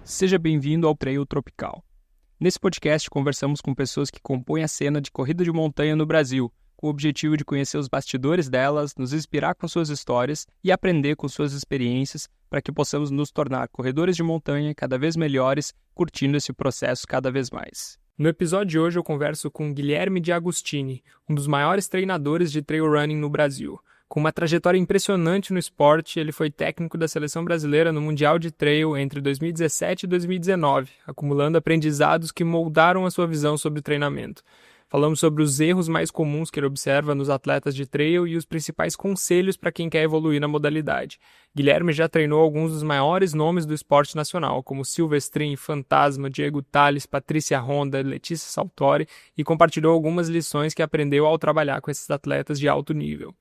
Seja bem-vindo ao Trail Tropical. Nesse podcast, conversamos com pessoas que compõem a cena de corrida de montanha no Brasil, com o objetivo de conhecer os bastidores delas, nos inspirar com suas histórias e aprender com suas experiências para que possamos nos tornar corredores de montanha cada vez melhores, curtindo esse processo cada vez mais. No episódio de hoje eu converso com Guilherme de Agostini, um dos maiores treinadores de trail running no Brasil. Com uma trajetória impressionante no esporte, ele foi técnico da seleção brasileira no Mundial de Trail entre 2017 e 2019, acumulando aprendizados que moldaram a sua visão sobre treinamento. Falamos sobre os erros mais comuns que ele observa nos atletas de trail e os principais conselhos para quem quer evoluir na modalidade. Guilherme já treinou alguns dos maiores nomes do esporte nacional, como Silvestrin, Fantasma, Diego Tales, Patrícia Honda, Letícia Saltori, e compartilhou algumas lições que aprendeu ao trabalhar com esses atletas de alto nível.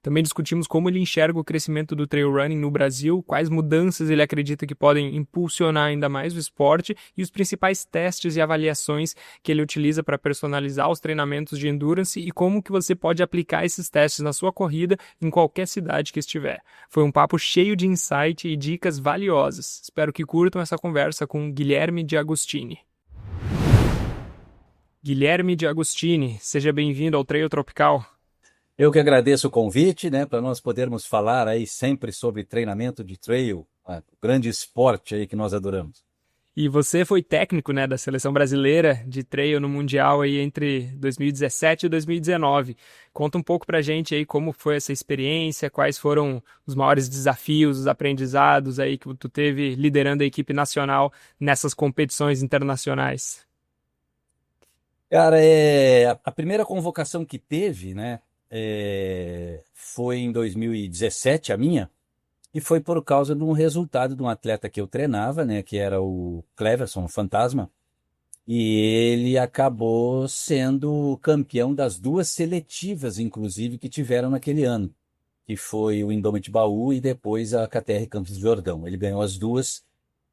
Também discutimos como ele enxerga o crescimento do trail running no Brasil, quais mudanças ele acredita que podem impulsionar ainda mais o esporte e os principais testes e avaliações que ele utiliza para personalizar os treinamentos de endurance e como que você pode aplicar esses testes na sua corrida em qualquer cidade que estiver. Foi um papo cheio de insight e dicas valiosas. Espero que curtam essa conversa com Guilherme de Agostini. Guilherme de Agostini, seja bem-vindo ao Trail Tropical. Eu que agradeço o convite, para nós podermos falar aí sempre sobre treinamento de trail, o grande esporte aí que nós adoramos. E você foi técnico, da seleção brasileira de trail no Mundial aí entre 2017 e 2019. Conta um pouco pra gente aí como foi essa experiência, quais foram os maiores desafios, os aprendizados aí que tu teve liderando a equipe nacional nessas competições internacionais. Cara, a primeira convocação que teve, foi em 2017, a minha, e foi por causa de um resultado de um atleta que eu treinava, que era o Cleverson, o Fantasma, e ele acabou sendo campeão das duas seletivas, inclusive, que tiveram naquele ano, que foi o Indomit Baú e depois a KTR Campos do Jordão. Ele ganhou as duas,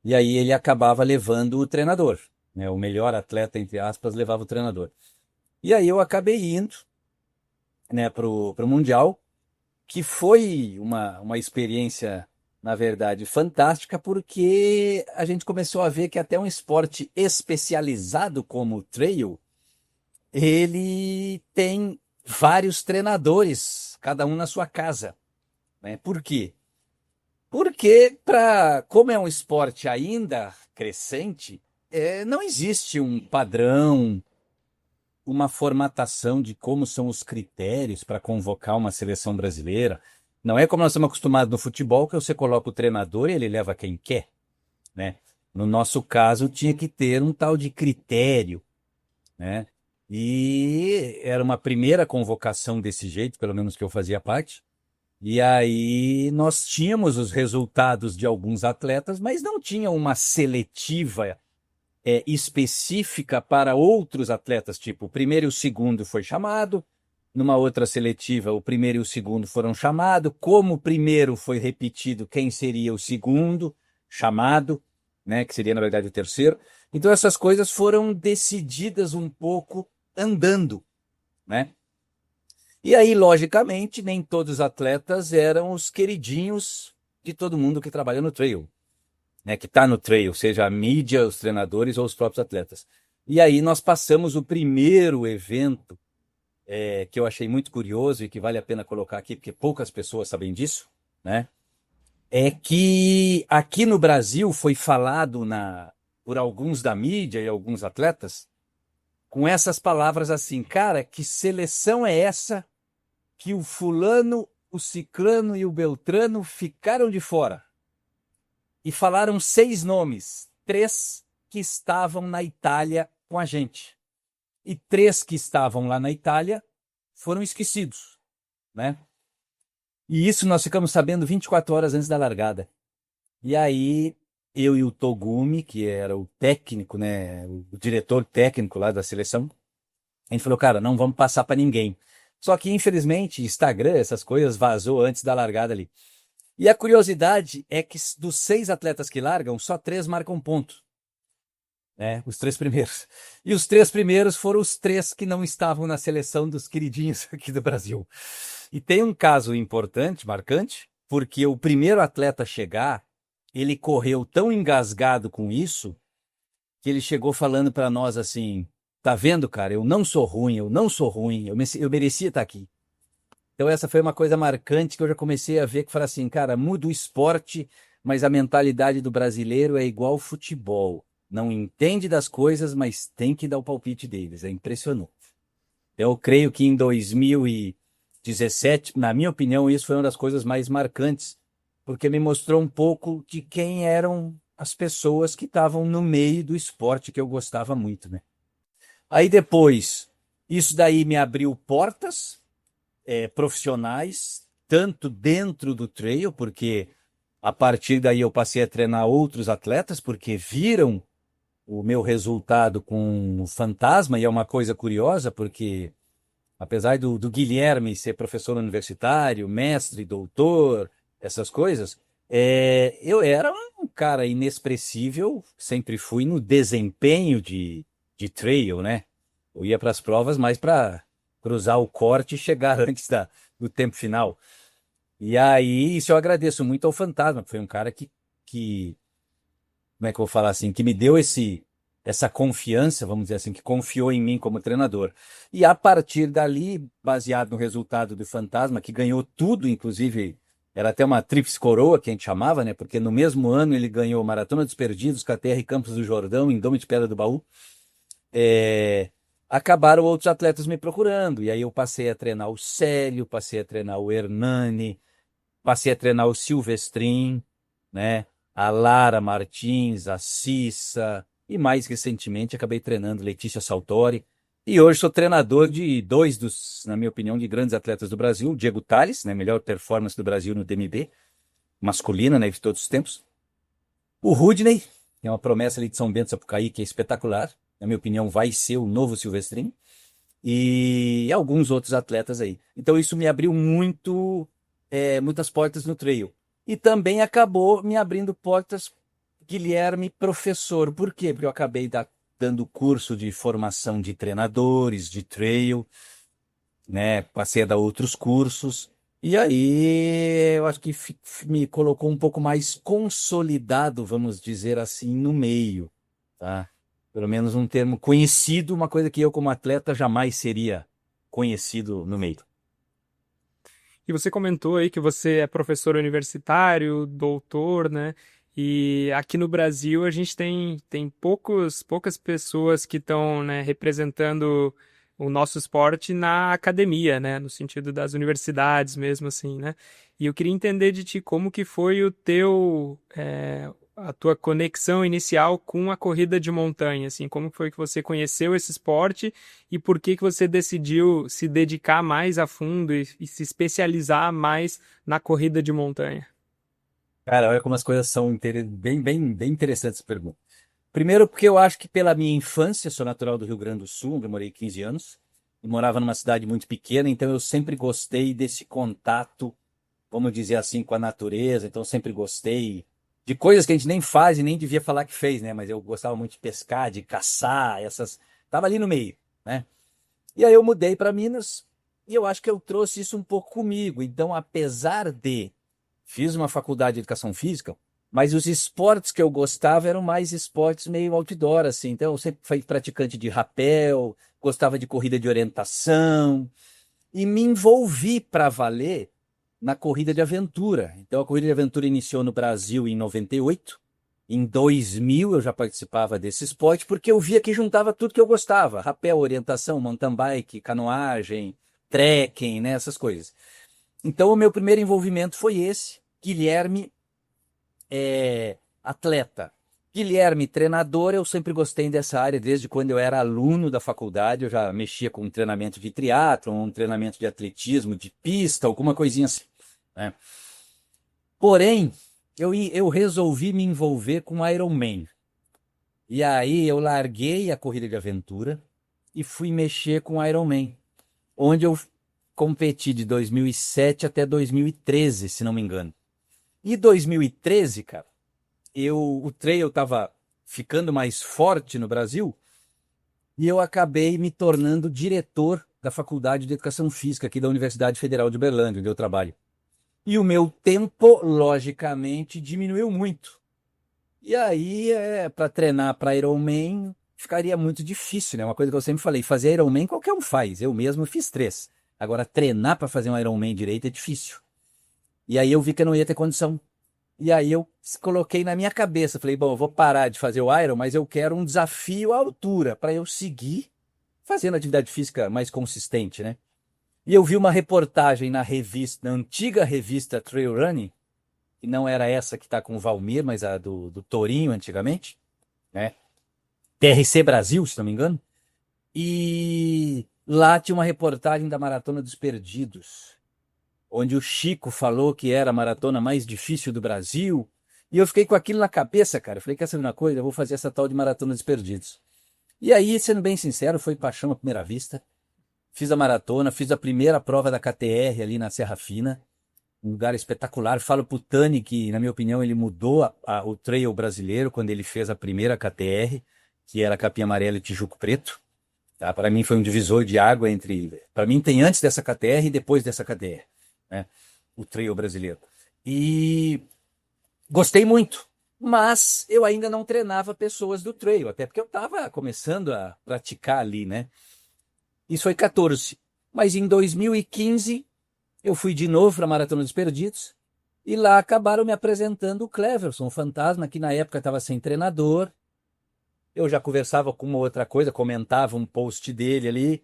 e aí ele acabava levando o treinador, o melhor atleta, entre aspas, levava o treinador. E aí eu acabei indo, para o Mundial, que foi uma experiência, na verdade, fantástica, porque a gente começou a ver que até um esporte especializado como o trail, ele tem vários treinadores, cada um na sua casa. Por quê? Porque, como é um esporte ainda crescente, não existe um padrão, uma formatação de como são os critérios para convocar uma seleção brasileira. Não é como nós estamos acostumados no futebol, que você coloca o treinador e ele leva quem quer. No nosso caso, tinha que ter um tal de critério. E era uma primeira convocação desse jeito, pelo menos que eu fazia parte. E aí nós tínhamos os resultados de alguns atletas, mas não tinha uma seletiva específica para outros atletas, tipo o primeiro e o segundo foi chamado, numa outra seletiva o primeiro e o segundo foram chamados, como o primeiro foi repetido, quem seria o segundo chamado, que seria na verdade o terceiro. Então essas coisas foram decididas um pouco andando, E aí, logicamente, nem todos os atletas eram os queridinhos de todo mundo que trabalha no trail. Que está no trail, seja a mídia, os treinadores ou os próprios atletas. E aí nós passamos o primeiro evento, que eu achei muito curioso e que vale a pena colocar aqui, porque poucas pessoas sabem disso, é que aqui no Brasil foi falado por alguns da mídia e alguns atletas, com essas palavras assim: cara, que seleção é essa que o fulano, o ciclano e o beltrano ficaram de fora? E falaram 6 nomes, 3 que estavam na Itália com a gente. E 3 que estavam lá na Itália foram esquecidos, E isso nós ficamos sabendo 24 horas antes da largada. E aí, eu e o Togumi, que era o técnico, o diretor técnico lá da seleção, a gente falou: cara, não vamos passar para ninguém. Só que, infelizmente, Instagram, essas coisas, vazou antes da largada ali. E a curiosidade é que dos 6 atletas que largam, só 3 marcam ponto. Os 3 primeiros. E os 3 primeiros foram os 3 que não estavam na seleção dos queridinhos aqui do Brasil. E tem um caso importante, marcante, porque o primeiro atleta a chegar ele correu tão engasgado com isso que ele chegou falando para nós assim: tá vendo, cara? Eu não sou ruim, eu não sou ruim, eu merecia estar aqui. Então essa foi uma coisa marcante que eu já comecei a ver, que fala assim, cara, muda o esporte, mas a mentalidade do brasileiro é igual ao futebol. Não entende das coisas, mas tem que dar o palpite deles. É impressionante. Eu creio que em 2017, na minha opinião, isso foi uma das coisas mais marcantes, porque me mostrou um pouco de quem eram as pessoas que estavam no meio do esporte que eu gostava muito, né? Aí depois, isso daí me abriu portas profissionais, tanto dentro do trail, porque a partir daí eu passei a treinar outros atletas, porque viram o meu resultado com o Fantasma, e é uma coisa curiosa, porque apesar do Guilherme ser professor universitário, mestre, doutor, essas coisas, eu era um cara inexpressível, sempre fui no desempenho de trail, né? Eu ia para as provas mais para cruzar o corte e chegar antes do tempo final. E aí, isso eu agradeço muito ao Fantasma, que foi um cara que, como é que eu vou falar assim, que me deu essa confiança, vamos dizer assim, que confiou em mim como treinador. E a partir dali, baseado no resultado do Fantasma, que ganhou tudo, inclusive, era até uma tríplice coroa que a gente chamava, né? Porque no mesmo ano ele ganhou Maratona dos Perdidos, KTR Campos do Jordão, Indômito de Pedra do Baú. Acabaram outros atletas me procurando. E aí eu passei a treinar o Célio, passei a treinar o Hernani, passei a treinar o Silvestrin, né? A Lara Martins, a Cissa, e mais recentemente acabei treinando Letícia Saltori. E hoje sou treinador de dois dos, na minha opinião, de grandes atletas do Brasil, o Diego Tales, né? Melhor performance do Brasil no DMB, masculina, né? De todos os tempos. O Rudney, que é uma promessa ali de São Bento Sapucaí, que é espetacular. Na minha opinião, vai ser o novo Silvestrin. E alguns outros atletas aí. Então isso me abriu muitas portas no trail. E também acabou me abrindo portas, Guilherme, professor. Por quê? Porque eu acabei dando curso de formação de treinadores, de trail, né? Passei a dar outros cursos. E aí eu acho que me colocou um pouco mais consolidado, vamos dizer assim, no meio, tá? Pelo menos um termo conhecido, uma coisa que eu como atleta jamais seria conhecido no meio. E você comentou aí que você é professor universitário, doutor, né? E aqui no Brasil a gente tem poucas pessoas que estão, né, representando o nosso esporte na academia, né? No sentido das universidades mesmo, assim, né? E eu queria entender de ti como que foi a tua conexão inicial com a corrida de montanha, assim, como foi que você conheceu esse esporte e por que que você decidiu se dedicar mais a fundo e se especializar mais na corrida de montanha? Cara, olha como as coisas são bem interessantes essa pergunta. Primeiro, porque eu acho que pela minha infância, sou natural do Rio Grande do Sul, onde eu morei 15 anos, e morava numa cidade muito pequena, então eu sempre gostei desse contato, vamos dizer assim, com a natureza, então eu sempre gostei de coisas que a gente nem faz e nem devia falar que fez, né? Mas eu gostava muito de pescar, de caçar, Tava ali no meio, né? E aí eu mudei para Minas e eu acho que eu trouxe isso um pouco comigo. Então, apesar de fiz uma faculdade de educação física, mas os esportes que eu gostava eram mais esportes meio outdoor, assim. Então, eu sempre fui praticante de rapel, gostava de corrida de orientação e me envolvi para valer na corrida de aventura. Então, a corrida de aventura iniciou no Brasil em 98. Em 2000 eu já participava desse esporte porque eu via que juntava tudo que eu gostava: rapel, orientação, mountain bike, canoagem, trekking, né, essas coisas. Então o meu primeiro envolvimento foi esse. Guilherme, atleta. Guilherme, treinador. Eu sempre gostei dessa área desde quando eu era aluno da faculdade. Eu já mexia com treinamento de triatlon, um treinamento de atletismo, de pista, alguma coisinha assim, né? Porém, eu resolvi me envolver com Ironman. E aí eu larguei a corrida de aventura e fui mexer com Ironman, onde eu competi de 2007 até 2013, se não me engano. E 2013, cara, o trail estava ficando mais forte no Brasil e eu acabei me tornando diretor da Faculdade de Educação Física aqui da Universidade Federal de Uberlândia, onde eu trabalho. E o meu tempo, logicamente, diminuiu muito, E aí, para treinar para Ironman, ficaria muito difícil, né? Uma coisa que eu sempre falei, fazer Ironman qualquer um faz. Eu mesmo fiz 3. Agora, treinar para fazer um Ironman direito é difícil. E aí eu vi que eu não ia ter condição. E aí eu coloquei na minha cabeça, falei, bom, eu vou parar de fazer o Iron, mas eu quero um desafio à altura para eu seguir fazendo atividade física mais consistente, né? E eu vi uma reportagem na revista, na antiga revista Trail Running, que não era essa que está com o Valmir, mas a do Torinho antigamente, né? TRC Brasil, se não me engano. E lá tinha uma reportagem da Maratona dos Perdidos, onde o Chico falou que era a maratona mais difícil do Brasil. E eu fiquei com aquilo na cabeça, cara. Eu falei, quer saber uma coisa? Eu vou fazer essa tal de Maratona dos Perdidos. E aí, sendo bem sincero, foi paixão à primeira vista. Fiz a maratona, fiz a primeira prova da KTR ali na Serra Fina. Um lugar espetacular. Falo pro Tani que, na minha opinião, ele mudou o trail brasileiro quando ele fez a primeira KTR, que era Capim Amarelo e Tijuco Preto. Tá? Para mim foi um divisor de água entre... Para mim tem antes dessa KTR e depois dessa KTR, né? O trail brasileiro. E gostei muito, mas eu ainda não treinava pessoas do trail, até porque eu estava começando a praticar ali, né? Isso foi 14. Mas em 2015 eu fui de novo para a Maratona dos Perdidos e lá acabaram me apresentando o Cleverson, o fantasma, que na época estava sem treinador. Eu já conversava com uma outra coisa, comentava um post dele ali.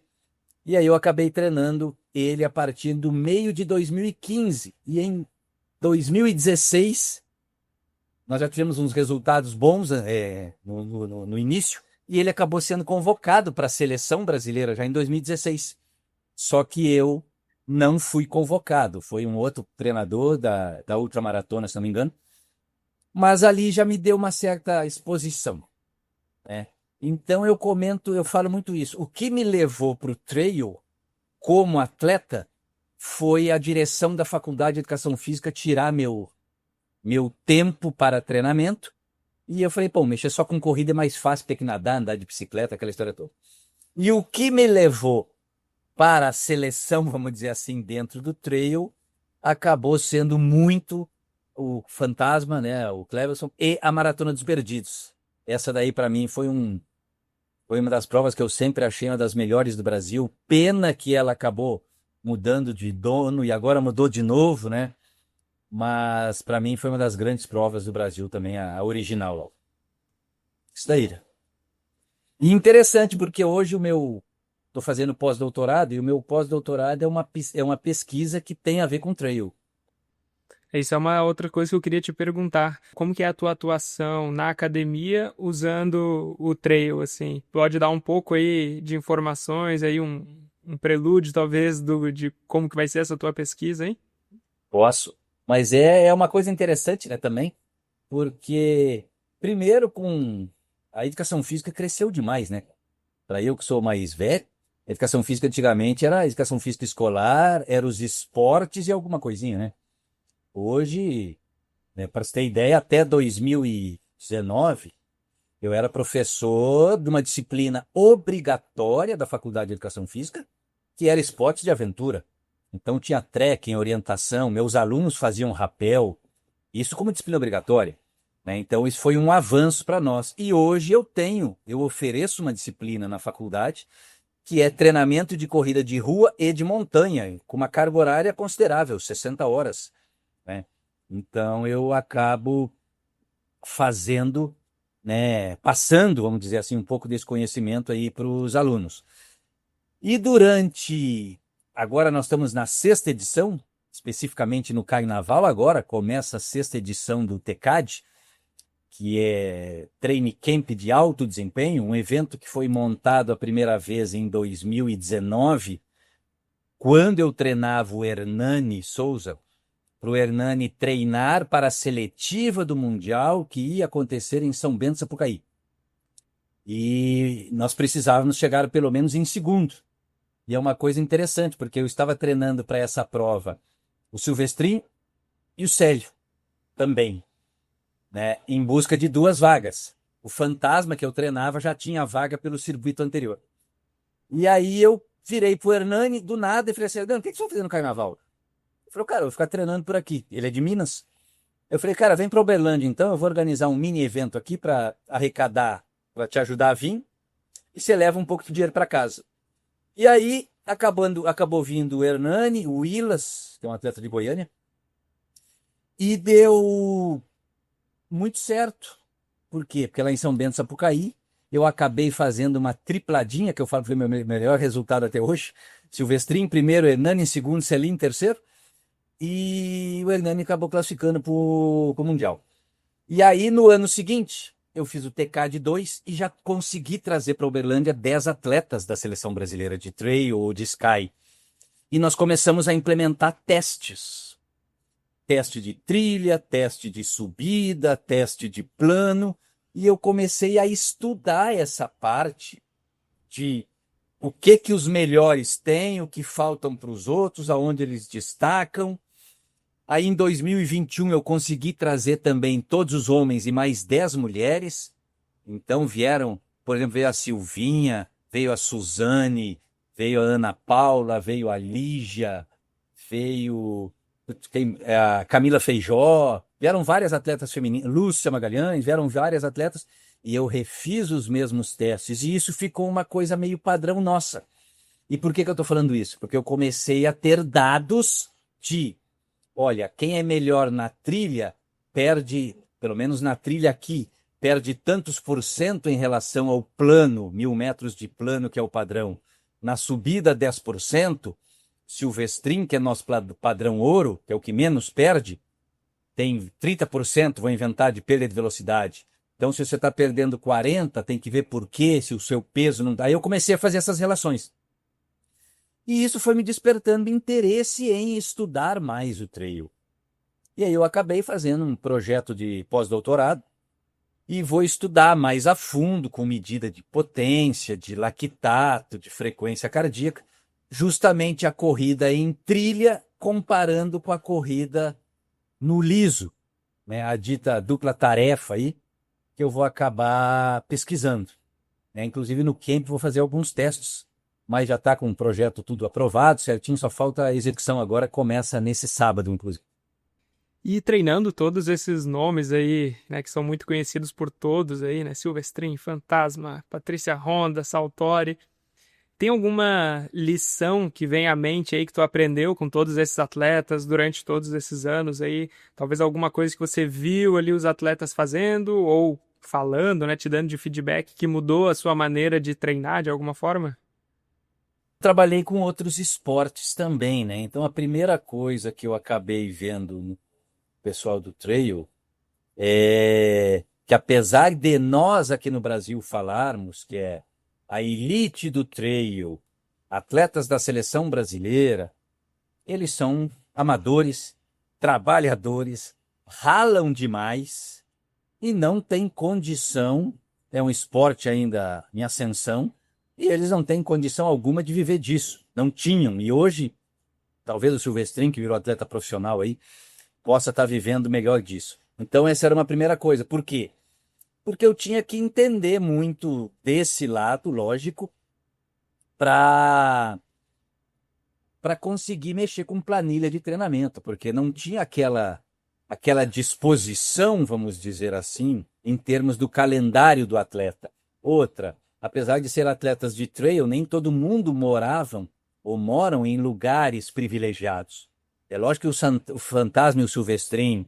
E aí eu acabei treinando ele a partir do meio de 2015. E em 2016, nós já tivemos uns resultados bons no início. E ele acabou sendo convocado para a seleção brasileira já em 2016. Só que eu não fui convocado. Foi um outro treinador da ultramaratona, se não me engano. Mas ali já me deu uma certa exposição, né? Então eu falo muito isso. O que me levou para o trail como atleta foi a direção da Faculdade de Educação Física tirar meu tempo para treinamento. E eu falei, pô, mexer só com corrida é mais fácil ter que nadar, andar de bicicleta, aquela história toda. E o que me levou para a seleção, vamos dizer assim, dentro do trail, acabou sendo muito o Fantasma, né, o Cleverson, e a Maratona dos Perdidos. Essa daí, para mim, foi uma das provas que eu sempre achei uma das melhores do Brasil. Pena que ela acabou mudando de dono e agora mudou de novo, né? Mas para mim foi uma das grandes provas do Brasil também, a original. Isso daí. E interessante porque hoje estou fazendo pós-doutorado e o meu pós-doutorado é uma pesquisa que tem a ver com trail. Isso é uma outra coisa que eu queria te perguntar. Como que é a tua atuação na academia usando o trail, assim? Pode dar um pouco aí de informações, aí um prelúdio, talvez, de como que vai ser essa tua pesquisa, hein? Posso. Mas é uma coisa interessante, né, também, porque, primeiro, com a educação física cresceu demais, né? Para eu que sou mais velho, a educação física antigamente era a educação física escolar, era os esportes e alguma coisinha, né? Hoje, né, para você ter ideia, até 2019, eu era professor de uma disciplina obrigatória da Faculdade de Educação Física, que era esportes de aventura. Então tinha trekking, orientação, meus alunos faziam rapel, isso como disciplina obrigatória, né? Então isso foi um avanço para nós. E hoje eu ofereço uma disciplina na faculdade que é treinamento de corrida de rua e de montanha, com uma carga horária considerável, 60 horas, né? Então eu acabo fazendo, né, passando, vamos dizer assim, um pouco desse conhecimento aí para os alunos. E agora nós estamos na 6ª edição, especificamente no Carnaval agora, começa a 6ª edição do TECAD, que é Training Camp de Alto Desempenho, um evento que foi montado a primeira vez em 2019, quando eu treinava o Hernani Souza, para o Hernani treinar para a seletiva do Mundial que ia acontecer em São Bento, Sapucaí. E nós precisávamos chegar pelo menos em segundo. E é uma coisa interessante, porque eu estava treinando para essa prova o Silvestrinho e o Célio também, né, em busca de 2 vagas. O Fantasma que eu treinava já tinha vaga pelo circuito anterior. E aí eu virei pro Hernani do nada e falei assim, Hernani, o que você vai fazer no carnaval? Ele falou, cara, eu vou ficar treinando por aqui. Ele é de Minas. Eu falei, cara, vem para Uberlândia então, eu vou organizar um mini evento aqui para arrecadar, para te ajudar a vir, e você leva um pouco de dinheiro para casa. E aí acabou vindo o Hernani, o Willas, que é um atleta de Goiânia, e deu muito certo. Por quê? Porque lá em São Bento, Sapucaí, eu acabei fazendo uma tripladinha, que eu falo que foi meu melhor resultado até hoje. Silvestrin em primeiro, Hernani em segundo, Celim em terceiro. E o Hernani acabou classificando para o Mundial. E aí, no ano seguinte, eu fiz o TK de 2 e já consegui trazer para Uberlândia 10 atletas da seleção brasileira de trail ou de sky. E nós começamos a implementar testes. Teste de trilha, teste de subida, teste de plano, e eu comecei a estudar essa parte de o que os melhores têm, o que faltam para os outros, aonde eles destacam. Aí em 2021 eu consegui trazer também todos os homens e mais 10 mulheres. Então vieram, por exemplo, veio a Silvinha, veio a Suzane, veio a Ana Paula, veio a Lígia, veio a Camila Feijó, vieram várias atletas femininas, Lúcia Magalhães, vieram várias atletas, e eu refiz os mesmos testes, e isso ficou uma coisa meio padrão nossa. E por que eu estou falando isso? Porque eu comecei a ter dados de, olha, quem é melhor na trilha perde, pelo menos na trilha aqui, perde tantos por cento em relação ao plano, 1.000 metros de plano, que é o padrão. Na subida, 10%. Silvestrin, que é nosso padrão ouro, que é o que menos perde, tem 30%, vou inventar, de perda de velocidade. Então, se você está perdendo 40%, tem que ver por quê, se o seu peso não dá. Aí eu comecei a fazer essas relações. E isso foi me despertando interesse em estudar mais o trail. E aí eu acabei fazendo um projeto de pós-doutorado e vou estudar mais a fundo, com medida de potência, de lactato, de frequência cardíaca, justamente a corrida em trilha, comparando com a corrida no liso, né? A dita dupla tarefa aí, que eu vou acabar pesquisando, né? Inclusive no camp vou fazer alguns testes, mas já está com o projeto tudo aprovado, certinho, só falta a execução agora, começa nesse sábado, inclusive. E treinando todos esses nomes aí, né, que são muito conhecidos por todos aí, né, Silvestrin, Fantasma, Patrícia Honda, Saltori, tem alguma lição que vem à mente aí que tu aprendeu com todos esses atletas durante todos esses anos aí? Talvez alguma coisa que você viu ali os atletas fazendo ou falando, né, te dando de feedback que mudou a sua maneira de treinar de alguma forma? Trabalhei com outros esportes também, né? Então a primeira coisa que eu acabei vendo no pessoal do trail é que, apesar de nós aqui no Brasil falarmos que é a elite do trail, atletas da seleção brasileira, eles são amadores, trabalhadores, ralam demais e não têm condição, é um esporte ainda em ascensão, e eles não têm condição alguma de viver disso. Não tinham, e hoje, talvez o Silvestrin, que virou atleta profissional aí, possa estar vivendo melhor disso. Então essa era uma primeira coisa. Por quê? Porque eu tinha que entender muito desse lado, lógico, para conseguir mexer com planilha de treinamento, porque não tinha aquela disposição, vamos dizer assim, em termos do calendário do atleta. Outra, apesar de ser atletas de trail, nem todo mundo moravam ou moram em lugares privilegiados. É lógico que o Fantasma e o Silvestrin,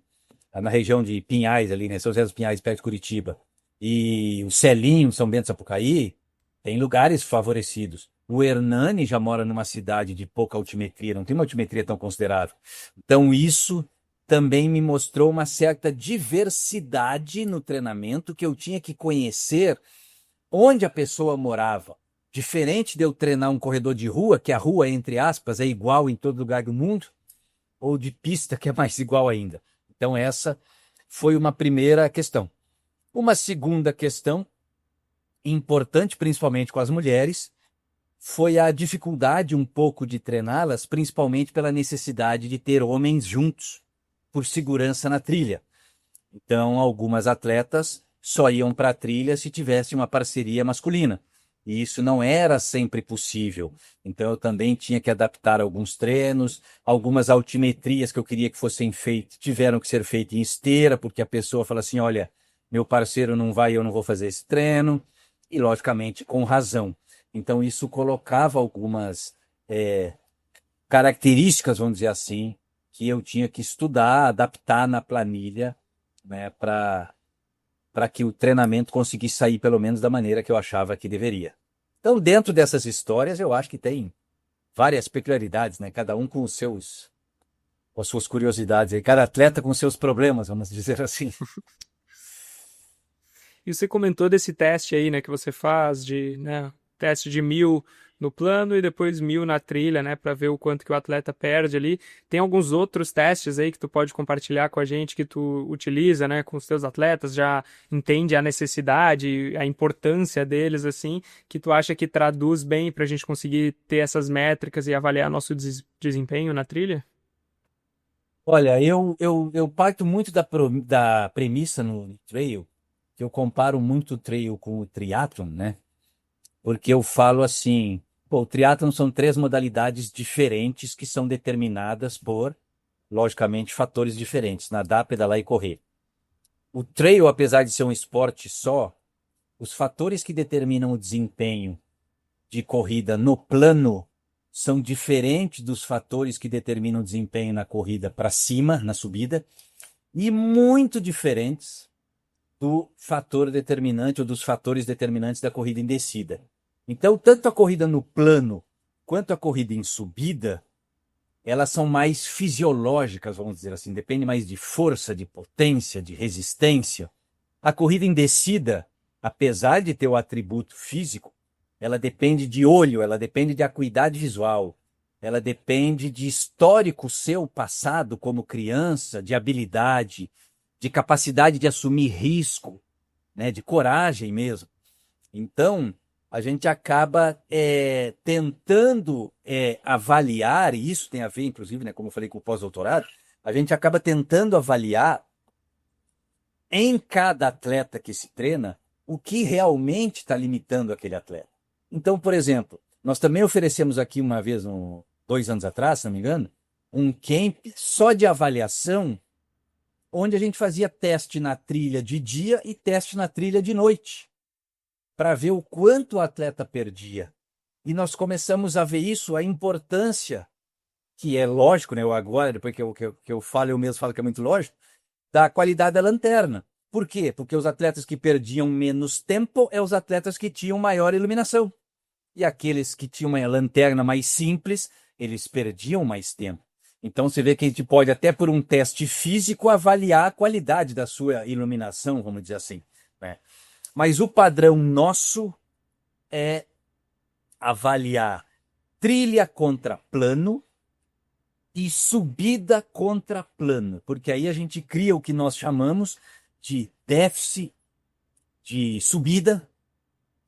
na região de Pinhais, ali, né, São José dos Pinhais, perto de Curitiba, e o Celinho, São Bento, Sapucaí, tem lugares favorecidos. O Hernani já mora numa cidade de pouca altimetria, não tem uma altimetria tão considerável. Então isso também me mostrou uma certa diversidade no treinamento, que eu tinha que conhecer onde a pessoa morava. Diferente de eu treinar um corredor de rua, que a rua, entre aspas, é igual em todo lugar do mundo, ou de pista, que é mais igual ainda. Então essa foi uma primeira questão. Uma segunda questão, importante principalmente com as mulheres, foi a dificuldade um pouco de treiná-las, principalmente pela necessidade de ter homens juntos, por segurança na trilha. Então, algumas atletas só iam para a trilha se tivesse uma parceria masculina. E isso não era sempre possível. Então eu também tinha que adaptar alguns treinos, algumas altimetrias que eu queria que fossem feitas, tiveram que ser feitas em esteira, porque a pessoa fala assim, olha, meu parceiro não vai, eu não vou fazer esse treino. E logicamente com razão. Então isso colocava algumas características, vamos dizer assim, que eu tinha que estudar, adaptar na planilha, né, para que o treinamento conseguisse sair pelo menos da maneira que eu achava que deveria. Então, dentro dessas histórias, eu acho que tem várias peculiaridades, né? Cada um com as suas curiosidades, e cada atleta com seus problemas, vamos dizer assim. E você comentou desse teste aí, né, que você faz de, né, teste de 1.000 no plano e depois 1.000 na trilha, né, para ver o quanto que o atleta perde ali. Tem alguns outros testes aí que tu pode compartilhar com a gente que tu utiliza, né, com os teus atletas, já entende a necessidade, a importância deles, assim, que tu acha que traduz bem para a gente conseguir ter essas métricas e avaliar nosso desempenho na trilha? Olha, eu parto muito da premissa no trail, que eu comparo muito o trail com o triatlon, né? Porque eu falo assim, pô, o triatlon são três modalidades diferentes que são determinadas por, logicamente, fatores diferentes, nadar, pedalar e correr. O trail, apesar de ser um esporte só, os fatores que determinam o desempenho de corrida no plano são diferentes dos fatores que determinam o desempenho na corrida para cima, na subida, e muito diferentes do fator determinante ou dos fatores determinantes da corrida em descida. Então, tanto a corrida no plano quanto a corrida em subida, elas são mais fisiológicas, vamos dizer assim, depende mais de força, de potência, de resistência. A corrida em descida, apesar de ter o atributo físico, ela depende de olho, ela depende de acuidade visual, ela depende de histórico seu passado como criança, de habilidade, de capacidade de assumir risco, né, de coragem mesmo. Então, a gente acaba tentando avaliar, e isso tem a ver, inclusive, né, como eu falei com o pós-doutorado, a gente acaba tentando avaliar em cada atleta que se treina o que realmente está limitando aquele atleta. Então, por exemplo, nós também oferecemos aqui uma vez, 2 anos atrás, se não me engano, um camp só de avaliação, onde a gente fazia teste na trilha de dia e teste na trilha de noite, para ver o quanto o atleta perdia. E nós começamos a ver isso, a importância, que é lógico, né? Eu agora, depois que eu falo, eu mesmo falo que é muito lógico, da qualidade da lanterna. Por quê? Porque os atletas que perdiam menos tempo é os atletas que tinham maior iluminação. E aqueles que tinham uma lanterna mais simples, eles perdiam mais tempo. Então você vê que a gente pode até por um teste físico avaliar a qualidade da sua iluminação, vamos dizer assim, né? Mas o padrão nosso é avaliar trilha contra plano e subida contra plano, porque aí a gente cria o que nós chamamos de déficit de subida.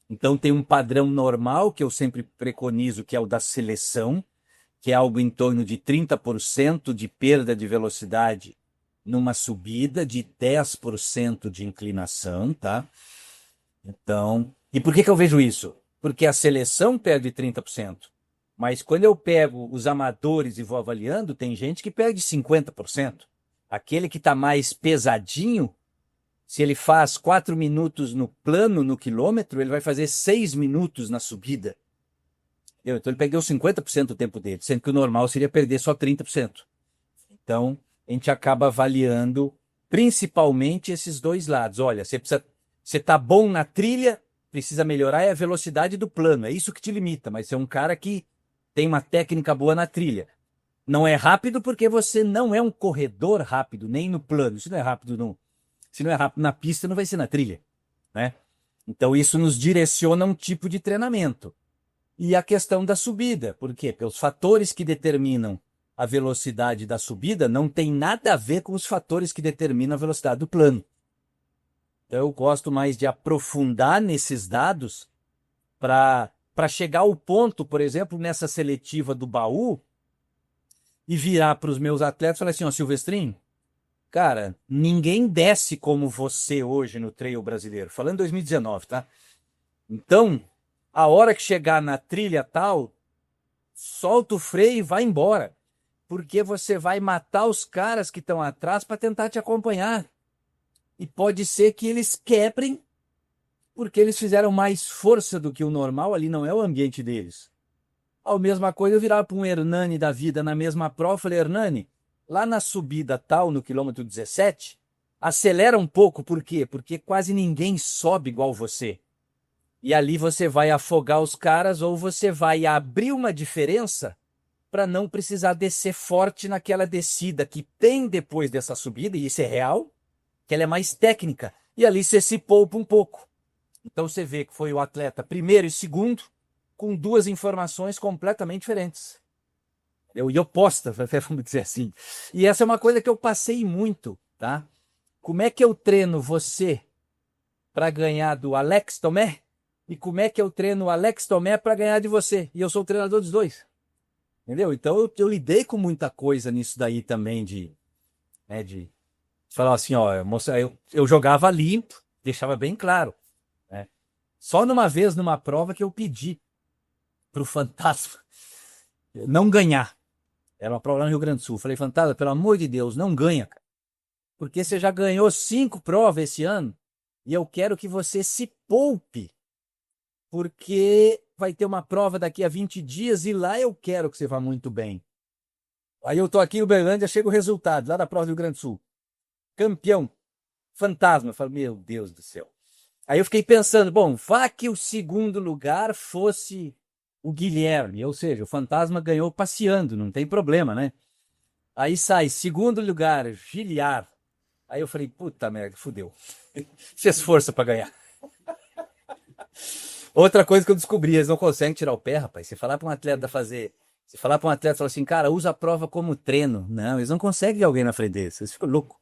Então tem um padrão normal que eu sempre preconizo, que é o da seleção, que é algo em torno de 30% de perda de velocidade numa subida, de 10% de inclinação, tá? Então, e por que eu vejo isso? Porque a seleção perde 30%. Mas quando eu pego os amadores e vou avaliando, tem gente que perde 50%. Aquele que está mais pesadinho, se ele faz 4 minutos no plano, no quilômetro, ele vai fazer 6 minutos na subida. Então ele perdeu 50% do tempo dele, sendo que o normal seria perder só 30%. Então, a gente acaba avaliando principalmente esses dois lados. Olha, você está bom na trilha, precisa melhorar a velocidade do plano. É isso que te limita, mas você é um cara que tem uma técnica boa na trilha. Não é rápido porque você não é um corredor rápido, nem no plano. Se não é rápido, se não é rápido na pista, não vai ser na trilha, né? Então isso nos direciona a um tipo de treinamento. E a questão da subida, por quê? Porque os fatores que determinam a velocidade da subida não tem nada a ver com os fatores que determinam a velocidade do plano. Então eu gosto mais de aprofundar nesses dados para chegar ao ponto, por exemplo, nessa seletiva do baú, e virar para os meus atletas e falar assim, ó, Silvestrinho, cara, ninguém desce como você hoje no trail brasileiro. Falando em 2019, tá? Então, A hora que chegar na trilha tal, solta o freio e vai embora. Porque você vai matar os caras que estão atrás para tentar te acompanhar. E pode ser que eles quebrem, porque eles fizeram mais força do que o normal, ali não é o ambiente deles. A mesma coisa eu virava para um Hernani da vida na mesma prova, eu falei, Hernani, lá na subida tal, no quilômetro 17, acelera um pouco, por quê? Porque quase ninguém sobe igual você. E ali você vai afogar os caras ou você vai abrir uma diferença para não precisar descer forte naquela descida que tem depois dessa subida, e isso é real, que ela é mais técnica, e ali você se poupa um pouco. Então você vê que foi o atleta primeiro e segundo, com duas informações completamente diferentes. E oposta, vamos dizer assim. E essa é uma coisa que eu passei muito, tá? Como é que eu treino você para ganhar do Alex Tomé? E como é que eu treino o Alex Tomé para ganhar de você? E eu sou o treinador dos dois. Entendeu? Então eu lidei com muita coisa nisso daí também de falar assim, ó, moça, eu jogava limpo, deixava bem claro, né? Só numa vez, numa prova, que eu pedi pro Fantasma não ganhar. Era uma prova lá no Rio Grande do Sul. Falei, Fantasma, pelo amor de Deus, não ganha, cara. Porque você já ganhou 5 provas esse ano e eu quero que você se poupe. Porque vai ter uma prova daqui a 20 dias e lá eu quero que você vá muito bem. Aí eu tô aqui em Uberlândia, chega o resultado, lá da prova do Rio Grande do Sul. Campeão, Fantasma. Eu falo, meu Deus do céu. Aí eu fiquei pensando, bom, vá que o segundo lugar fosse o Guilherme, ou seja, o Fantasma ganhou passeando, não tem problema, né? Aí sai, segundo lugar, Giliar. Aí eu falei, puta merda, fudeu. Fez força pra ganhar. Outra coisa que eu descobri, eles não conseguem tirar o pé, rapaz. Você falar para um atleta fazer. Você falar para um atleta, falar assim, cara, usa a prova como treino. Não, eles não conseguem ver alguém na frente deles. Eles ficam loucos.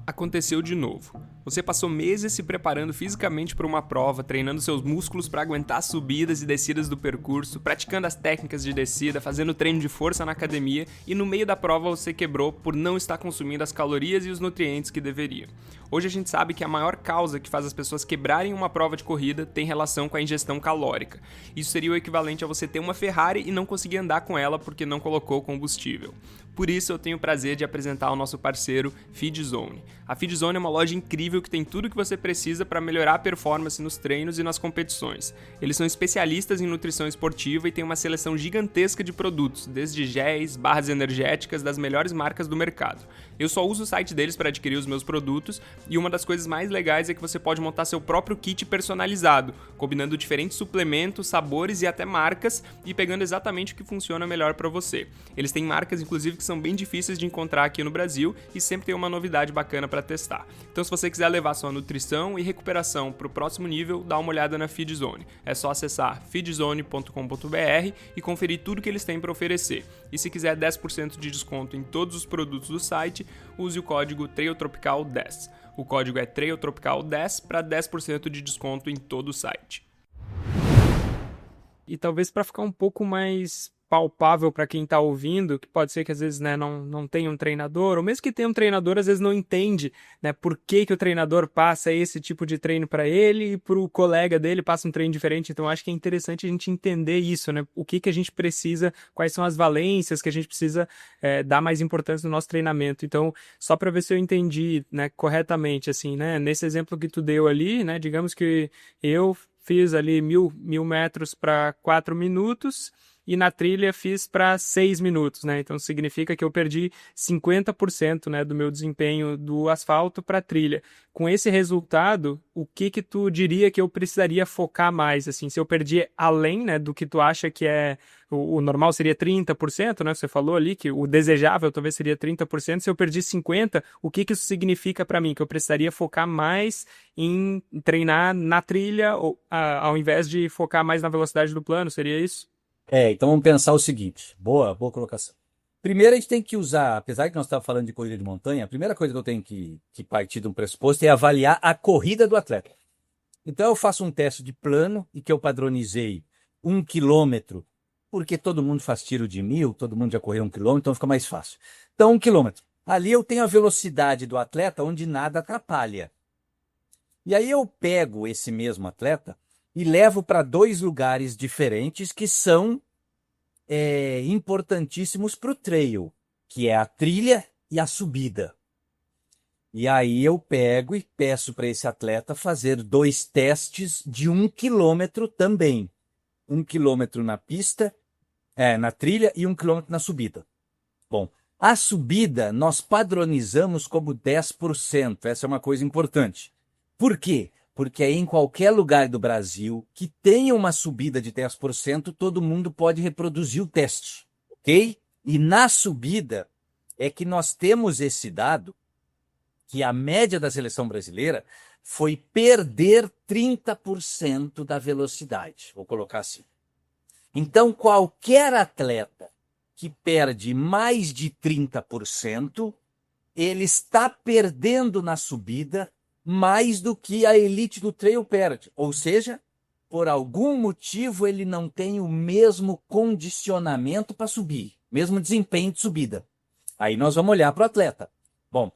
Aconteceu de novo. Você passou meses se preparando fisicamente para uma prova, treinando seus músculos para aguentar as subidas e descidas do percurso, praticando as técnicas de descida, fazendo treino de força na academia e no meio da prova você quebrou por não estar consumindo as calorias e os nutrientes que deveria. Hoje a gente sabe que a maior causa que faz as pessoas quebrarem uma prova de corrida tem relação com a ingestão calórica. Isso seria o equivalente a você ter uma Ferrari e não conseguir andar com ela porque não colocou combustível. Por isso eu tenho o prazer de apresentar o nosso parceiro FeedZone. A FeedZone é uma loja incrível que tem tudo o que você precisa para melhorar a performance nos treinos e nas competições. Eles são especialistas em nutrição esportiva e têm uma seleção gigantesca de produtos, desde géis, barras energéticas das melhores marcas do mercado. Eu só uso o site deles para adquirir os meus produtos e uma das coisas mais legais é que você pode montar seu próprio kit personalizado, combinando diferentes suplementos, sabores e até marcas e pegando exatamente o que funciona melhor para você. Eles têm marcas, inclusive, que são bem difíceis de encontrar aqui no Brasil e sempre tem uma novidade bacana para testar. Então, se você quiser levar sua nutrição e recuperação para o próximo nível, dá uma olhada na FeedZone. É só acessar feedzone.com.br e conferir tudo que eles têm para oferecer. E se quiser 10% de desconto em todos os produtos do site, use o código TRAILTROPICAL10. O código é TRAILTROPICAL10 para 10% de desconto em todo o site. E talvez para ficar um pouco mais palpável para quem está ouvindo, que pode ser que às vezes, né, não tenha um treinador, ou mesmo que tenha um treinador, às vezes não entende, né, por que o treinador passa esse tipo de treino para ele e para o colega dele passa um treino diferente. Então acho que é interessante a gente entender isso, né, o que a gente precisa, quais são as valências que a gente precisa dar mais importância no nosso treinamento. Então, só para ver se eu entendi, né, corretamente, assim, né, nesse exemplo que tu deu ali, né, digamos que eu fiz ali 1.000 metros para 4 minutos e na trilha fiz para 6 minutos, né? Então significa que eu perdi 50%, né, do meu desempenho do asfalto para a trilha. Com esse resultado, o que tu diria que eu precisaria focar mais, assim? Se eu perdi além, né, do que tu acha que é o normal seria 30%, né? Você falou ali que o desejável talvez seria 30%. Se eu perdi 50%, o que isso significa para mim? Que eu precisaria focar mais em treinar na trilha ao invés de focar mais na velocidade do plano, seria isso? Então vamos pensar o seguinte. Boa colocação. Primeiro a gente tem que usar, apesar que nós estamos falando de corrida de montanha, a primeira coisa que eu tenho que partir de um pressuposto é avaliar a corrida do atleta. Então eu faço um teste de plano e que eu padronizei 1 quilômetro, porque todo mundo faz tiro de 1.000, todo mundo já correu 1 quilômetro, então fica mais fácil. Então 1 quilômetro. Ali eu tenho a velocidade do atleta onde nada atrapalha. E aí eu pego esse mesmo atleta e levo para 2 lugares diferentes que são importantíssimos para o trail, que é a trilha e a subida. E aí eu pego e peço para esse atleta fazer 2 testes de 1 quilômetro também. 1 quilômetro na pista, na trilha, e 1 quilômetro na subida. Bom, a subida nós padronizamos como 10%. Essa é uma coisa importante. Por quê? Porque aí em qualquer lugar do Brasil que tenha uma subida de 10%, todo mundo pode reproduzir o teste, ok? E na subida é que nós temos esse dado, que a média da seleção brasileira foi perder 30% da velocidade. Vou colocar assim. Então, qualquer atleta que perde mais de 30%, ele está perdendo na subida mais do que a elite do trail perde. Ou seja, por algum motivo ele não tem o mesmo condicionamento para subir, mesmo desempenho de subida. Aí nós vamos olhar para o atleta. Bom,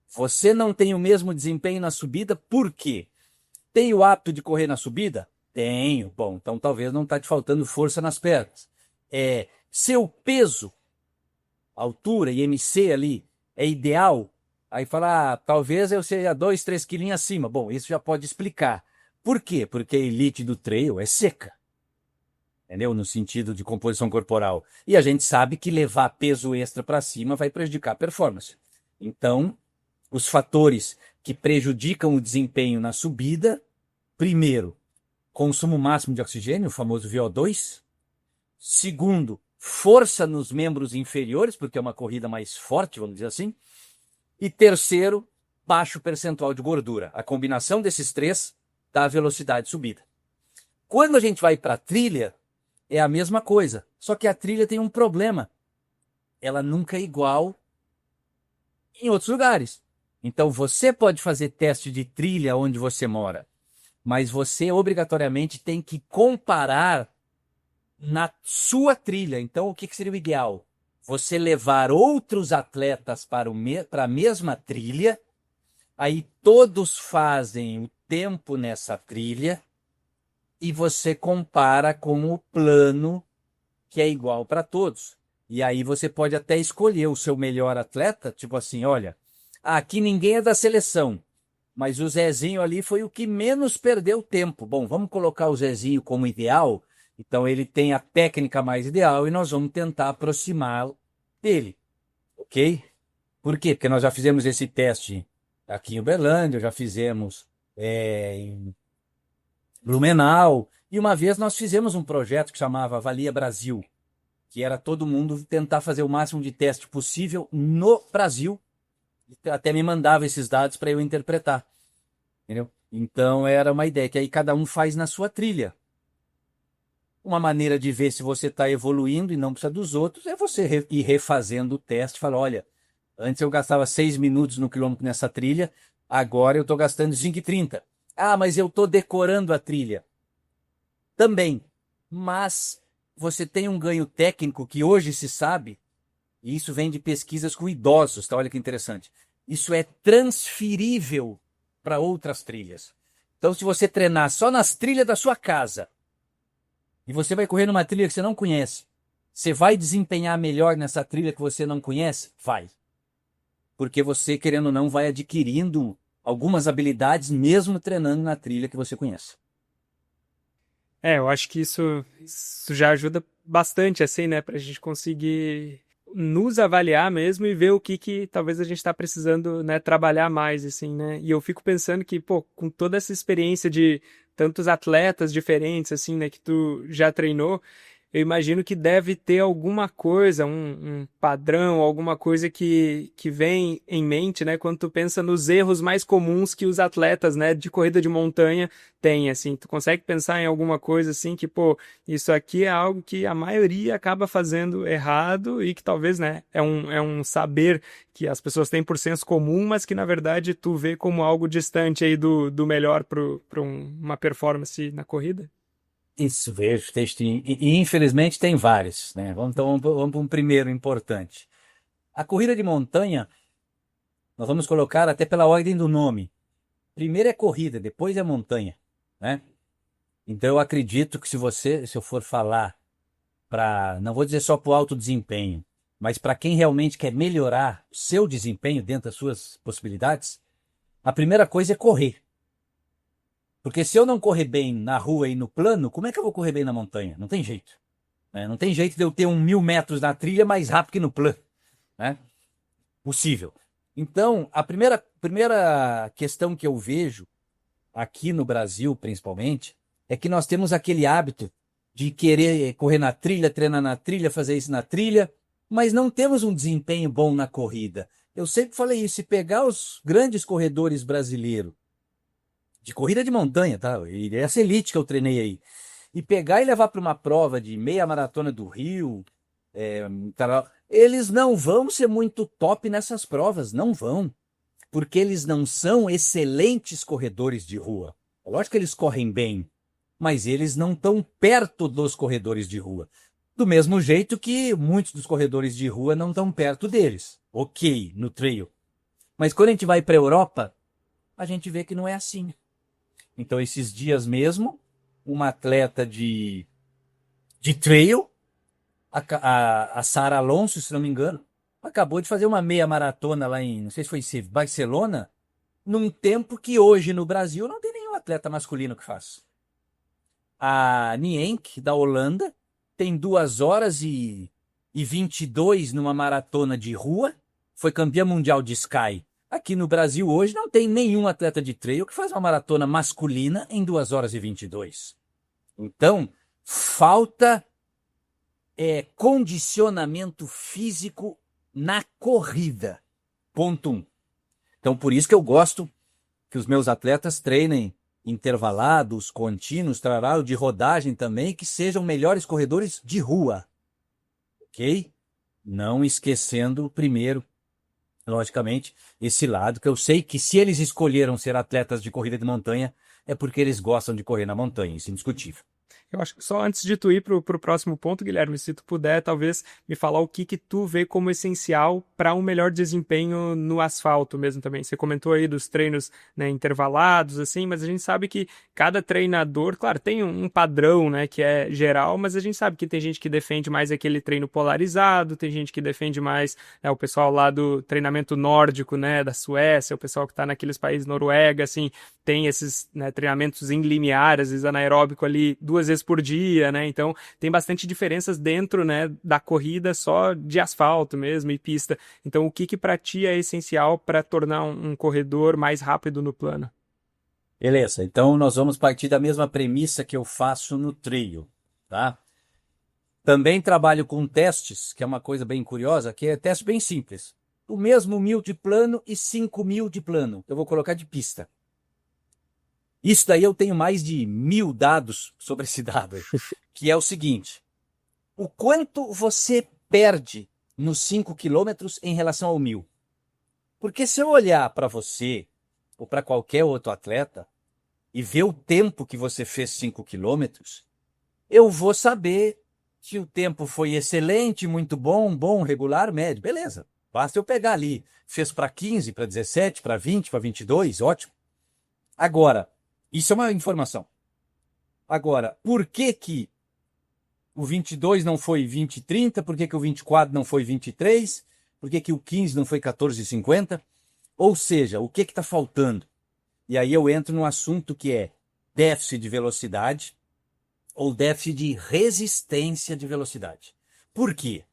você não tem o mesmo desempenho na subida, por quê? Tem o hábito de correr na subida? Tenho. Bom, então talvez não está te faltando força nas pernas. Seu peso, altura e MC ali, é ideal? Aí fala, talvez eu seja 2, 3 quilinhos acima. Bom, isso já pode explicar. Por quê? Porque a elite do trail é seca. Entendeu? No sentido de composição corporal. E a gente sabe que levar peso extra para cima vai prejudicar a performance. Então, os fatores que prejudicam o desempenho na subida, primeiro, consumo máximo de oxigênio, o famoso VO2. Segundo, força nos membros inferiores, porque é uma corrida mais forte, vamos dizer assim. E terceiro, baixo percentual de gordura. A combinação desses 3 dá a velocidade de subida. Quando a gente vai para a trilha, é a mesma coisa. Só que a trilha tem um problema. Ela nunca é igual em outros lugares. Então você pode fazer teste de trilha onde você mora, mas você obrigatoriamente tem que comparar na sua trilha. Então o que seria o ideal? Você levar outros atletas para a mesma trilha, aí todos fazem o tempo nessa trilha e você compara com o plano que é igual para todos. E aí você pode até escolher o seu melhor atleta, tipo assim, olha, aqui ninguém é da seleção, mas o Zezinho ali foi o que menos perdeu tempo. Bom, vamos colocar o Zezinho como ideal, então ele tem a técnica mais ideal e nós vamos tentar aproximá-lo dele, ok? Por quê? Porque nós já fizemos esse teste aqui em Uberlândia, já fizemos em Blumenau, e uma vez nós fizemos um projeto que chamava Avalia Brasil, que era todo mundo tentar fazer o máximo de teste possível no Brasil, até me mandava esses dados para eu interpretar, entendeu? Então era uma ideia que aí cada um faz na sua trilha. Uma maneira de ver se você está evoluindo e não precisa dos outros é você ir refazendo o teste. Falar, olha, antes eu gastava 6 minutos no quilômetro nessa trilha, agora eu estou gastando 5,30. Ah, mas eu estou decorando a trilha. Também. Mas você tem um ganho técnico que hoje se sabe, e isso vem de pesquisas com idosos, tá? Olha que interessante. Isso é transferível para outras trilhas. Então, se você treinar só nas trilhas da sua casa, e você vai correr numa trilha que você não conhece, você vai desempenhar melhor nessa trilha que você não conhece? Vai. Porque você, querendo ou não, vai adquirindo algumas habilidades mesmo treinando na trilha que você conhece. Eu acho que isso já ajuda bastante, assim, né, pra gente conseguir nos avaliar mesmo e ver o que talvez a gente está precisando, né, trabalhar mais, assim, né? E eu fico pensando que, pô, com toda essa experiência de tantos atletas diferentes, assim, né, que tu já treinou, eu imagino que deve ter alguma coisa, um padrão, alguma coisa que vem em mente, né, quando tu pensa nos erros mais comuns que os atletas, né, de corrida de montanha têm, assim. Tu consegue pensar em alguma coisa, assim, que, pô, isso aqui é algo que a maioria acaba fazendo errado e que talvez, né, é um saber que as pessoas têm por senso comum, mas que, na verdade, tu vê como algo distante aí do melhor para uma performance na corrida? Isso, vejo texto, e infelizmente tem vários, né? Então vamos para um primeiro importante. A corrida de montanha, nós vamos colocar até pela ordem do nome. Primeiro é corrida, depois é montanha, né? Então eu acredito que se eu for falar não vou dizer só para o alto desempenho, mas para quem realmente quer melhorar o seu desempenho dentro das suas possibilidades, a primeira coisa é correr. Porque se eu não correr bem na rua e no plano, como é que eu vou correr bem na montanha? Não tem jeito. Né? Não tem jeito de eu ter 1.000 metros na trilha mais rápido que no plano. Né? Possível. Então, a primeira questão que eu vejo, aqui no Brasil principalmente, é que nós temos aquele hábito de querer correr na trilha, treinar na trilha, fazer isso na trilha, mas não temos um desempenho bom na corrida. Eu sempre falei isso, se pegar os grandes corredores brasileiros, de corrida de montanha, tá? E essa elite que eu treinei aí, e pegar e levar para uma prova de meia maratona do Rio, eles não vão ser muito top nessas provas, não vão, porque eles não são excelentes corredores de rua. Lógico que eles correm bem, mas eles não estão perto dos corredores de rua. Do mesmo jeito que muitos dos corredores de rua não estão perto deles. Ok, no trail. Mas quando a gente vai para a Europa, a gente vê que não é assim. Então, esses dias mesmo, uma atleta de trail, a Sara Alonso, se não me engano, acabou de fazer uma meia maratona lá não sei se foi em Barcelona, num tempo que hoje no Brasil não tem nenhum atleta masculino que faz. A Nienk, da Holanda, tem 2 horas e 22 numa maratona de rua, foi campeã mundial de Sky. Aqui no Brasil hoje não tem nenhum atleta de trail que faz uma maratona masculina em 2 horas e 22. Então, falta condicionamento físico na corrida. Ponto 1. Então, por isso que eu gosto que os meus atletas treinem intervalados, contínuos, de rodagem também, que sejam melhores corredores de rua. Ok? Não esquecendo, primeiro, logicamente, esse lado, que eu sei que se eles escolheram ser atletas de corrida de montanha, é porque eles gostam de correr na montanha, isso é indiscutível. Eu acho que só antes de tu ir pro próximo ponto, Guilherme, se tu puder, talvez me falar o que tu vê como essencial para um melhor desempenho no asfalto mesmo também. Você comentou aí dos treinos, né, intervalados, assim, mas a gente sabe que cada treinador, claro, tem um padrão, né, que é geral, mas a gente sabe que tem gente que defende mais aquele treino polarizado, tem gente que defende mais, né, o pessoal lá do treinamento nórdico, né, da Suécia, o pessoal que está naqueles países, Noruega, assim, tem esses, né, treinamentos em limiar, às vezes anaeróbico ali 2 vezes por dia, né? Então tem bastante diferenças dentro, né, da corrida só de asfalto mesmo e pista. Então o que para ti é essencial para tornar um corredor mais rápido no plano? Beleza, então nós vamos partir da mesma premissa que eu faço no trail, tá? Também trabalho com testes, que é uma coisa bem curiosa, que é teste bem simples. O mesmo 1.000 de plano e 5.000 de plano. Eu vou colocar de pista. Isso daí eu tenho mais de 1.000 dados sobre esse dado, que é o seguinte: o quanto você perde nos 5 quilômetros em relação ao 1.000? Porque se eu olhar para você, ou para qualquer outro atleta, e ver o tempo que você fez 5 quilômetros, eu vou saber se o tempo foi excelente, muito bom, regular, médio. Beleza, basta eu pegar ali, fez para 15, para 17, para 20, para 22, ótimo. Agora, isso é uma informação. Agora, por que o 22 não foi 20,30? Por que o 24 não foi 23? Por que o 15 não foi 14,50? Ou seja, o que está faltando? E aí eu entro no assunto que é déficit de velocidade ou déficit de resistência de velocidade. Por quê?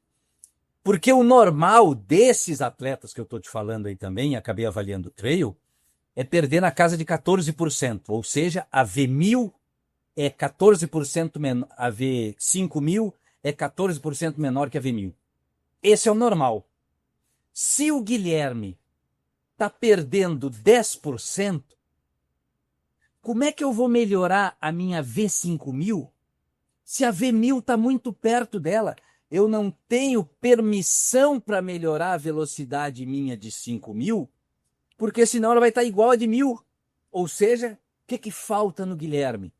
Porque o normal desses atletas que eu estou te falando aí também, acabei avaliando o trail, é perder na casa de 14%, ou seja, a V1000 é 14% menor, a V5000 é 14% menor que a V1000. Esse é o normal. Se o Guilherme está perdendo 10%, como é que eu vou melhorar a minha V5000 se a V1000 está muito perto dela? Eu não tenho permissão para melhorar a velocidade minha de 5.000, porque senão ela vai estar igual a de 1.000. Ou seja, o que falta no Guilherme?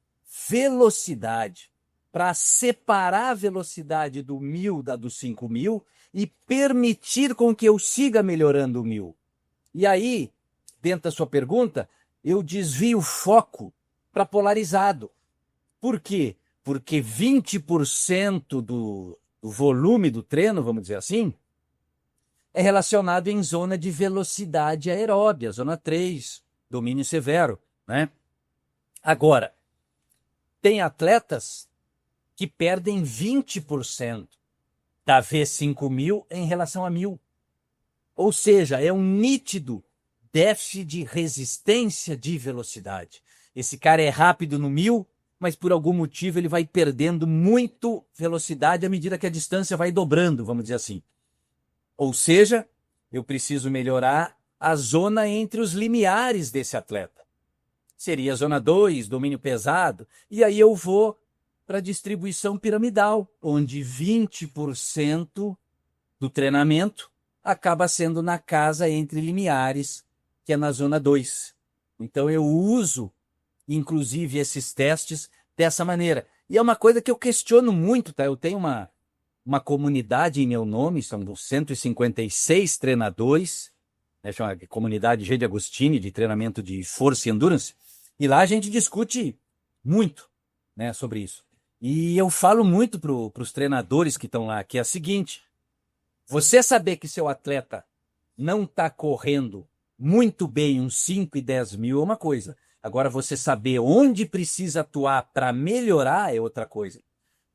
Velocidade. Para separar a velocidade do 1.000 da do 5.000 e permitir com que eu siga melhorando o 1.000. E aí, dentro da sua pergunta, eu desvio o foco para polarizado. Por quê? Porque 20% do volume do treino, vamos dizer assim, é relacionado em zona de velocidade aeróbia, zona 3, domínio severo, né? Agora, tem atletas que perdem 20% da V5000 em relação a 1000. Ou seja, é um nítido déficit de resistência de velocidade. Esse cara é rápido no 1000, mas por algum motivo ele vai perdendo muito velocidade à medida que a distância vai dobrando, vamos dizer assim. Ou seja, eu preciso melhorar a zona entre os limiares desse atleta. Seria a zona 2, domínio pesado, e aí eu vou para a distribuição piramidal, onde 20% do treinamento acaba sendo na casa entre limiares, que é na zona 2. Então eu uso, inclusive, esses testes dessa maneira. E é uma coisa que eu questiono muito, tá? Eu tenho uma comunidade em meu nome, são 156 treinadores, né, chama Comunidade G de Agostini, de treinamento de força e endurance, e lá a gente discute muito, né, sobre isso. E eu falo muito para os treinadores que estão lá, que é a seguinte: você saber que seu atleta não está correndo muito bem uns 5 e 10 mil é uma coisa. Agora, você saber onde precisa atuar para melhorar é outra coisa.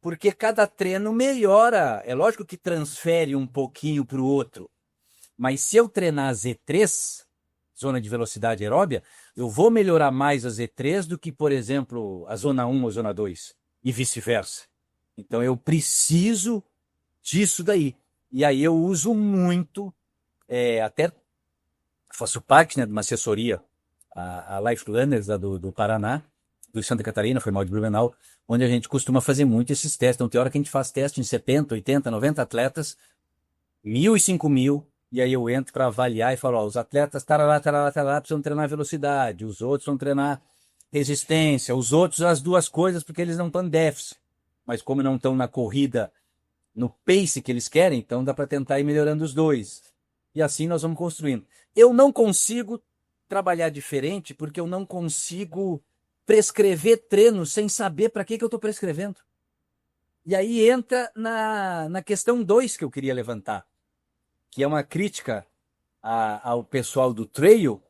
Porque cada treino melhora. É lógico que transfere um pouquinho para o outro. Mas se eu treinar a Z3, zona de velocidade aeróbia, eu vou melhorar mais a Z3 do que, por exemplo, a zona 1 ou zona 2. E vice-versa. Então eu preciso disso daí. E aí eu uso muito, até faço parte, né, de uma assessoria, a Life Runners do Paraná, do Santa Catarina, foi mal de Blumenau, onde a gente costuma fazer muito esses testes. Então tem hora que a gente faz teste em 70, 80, 90 atletas, 1000 e 5000, e aí eu entro para avaliar e falo, ó, os atletas tarará, precisam treinar velocidade, os outros vão treinar resistência, os outros as duas coisas porque eles não estão em déficit. Mas como não estão na corrida, no pace que eles querem, então dá para tentar ir melhorando os dois. E assim nós vamos construindo. Eu não consigo trabalhar diferente porque eu não consigo prescrever treino sem saber para que eu estou prescrevendo. E aí entra na questão 2 que eu queria levantar, que é uma crítica ao pessoal do trail,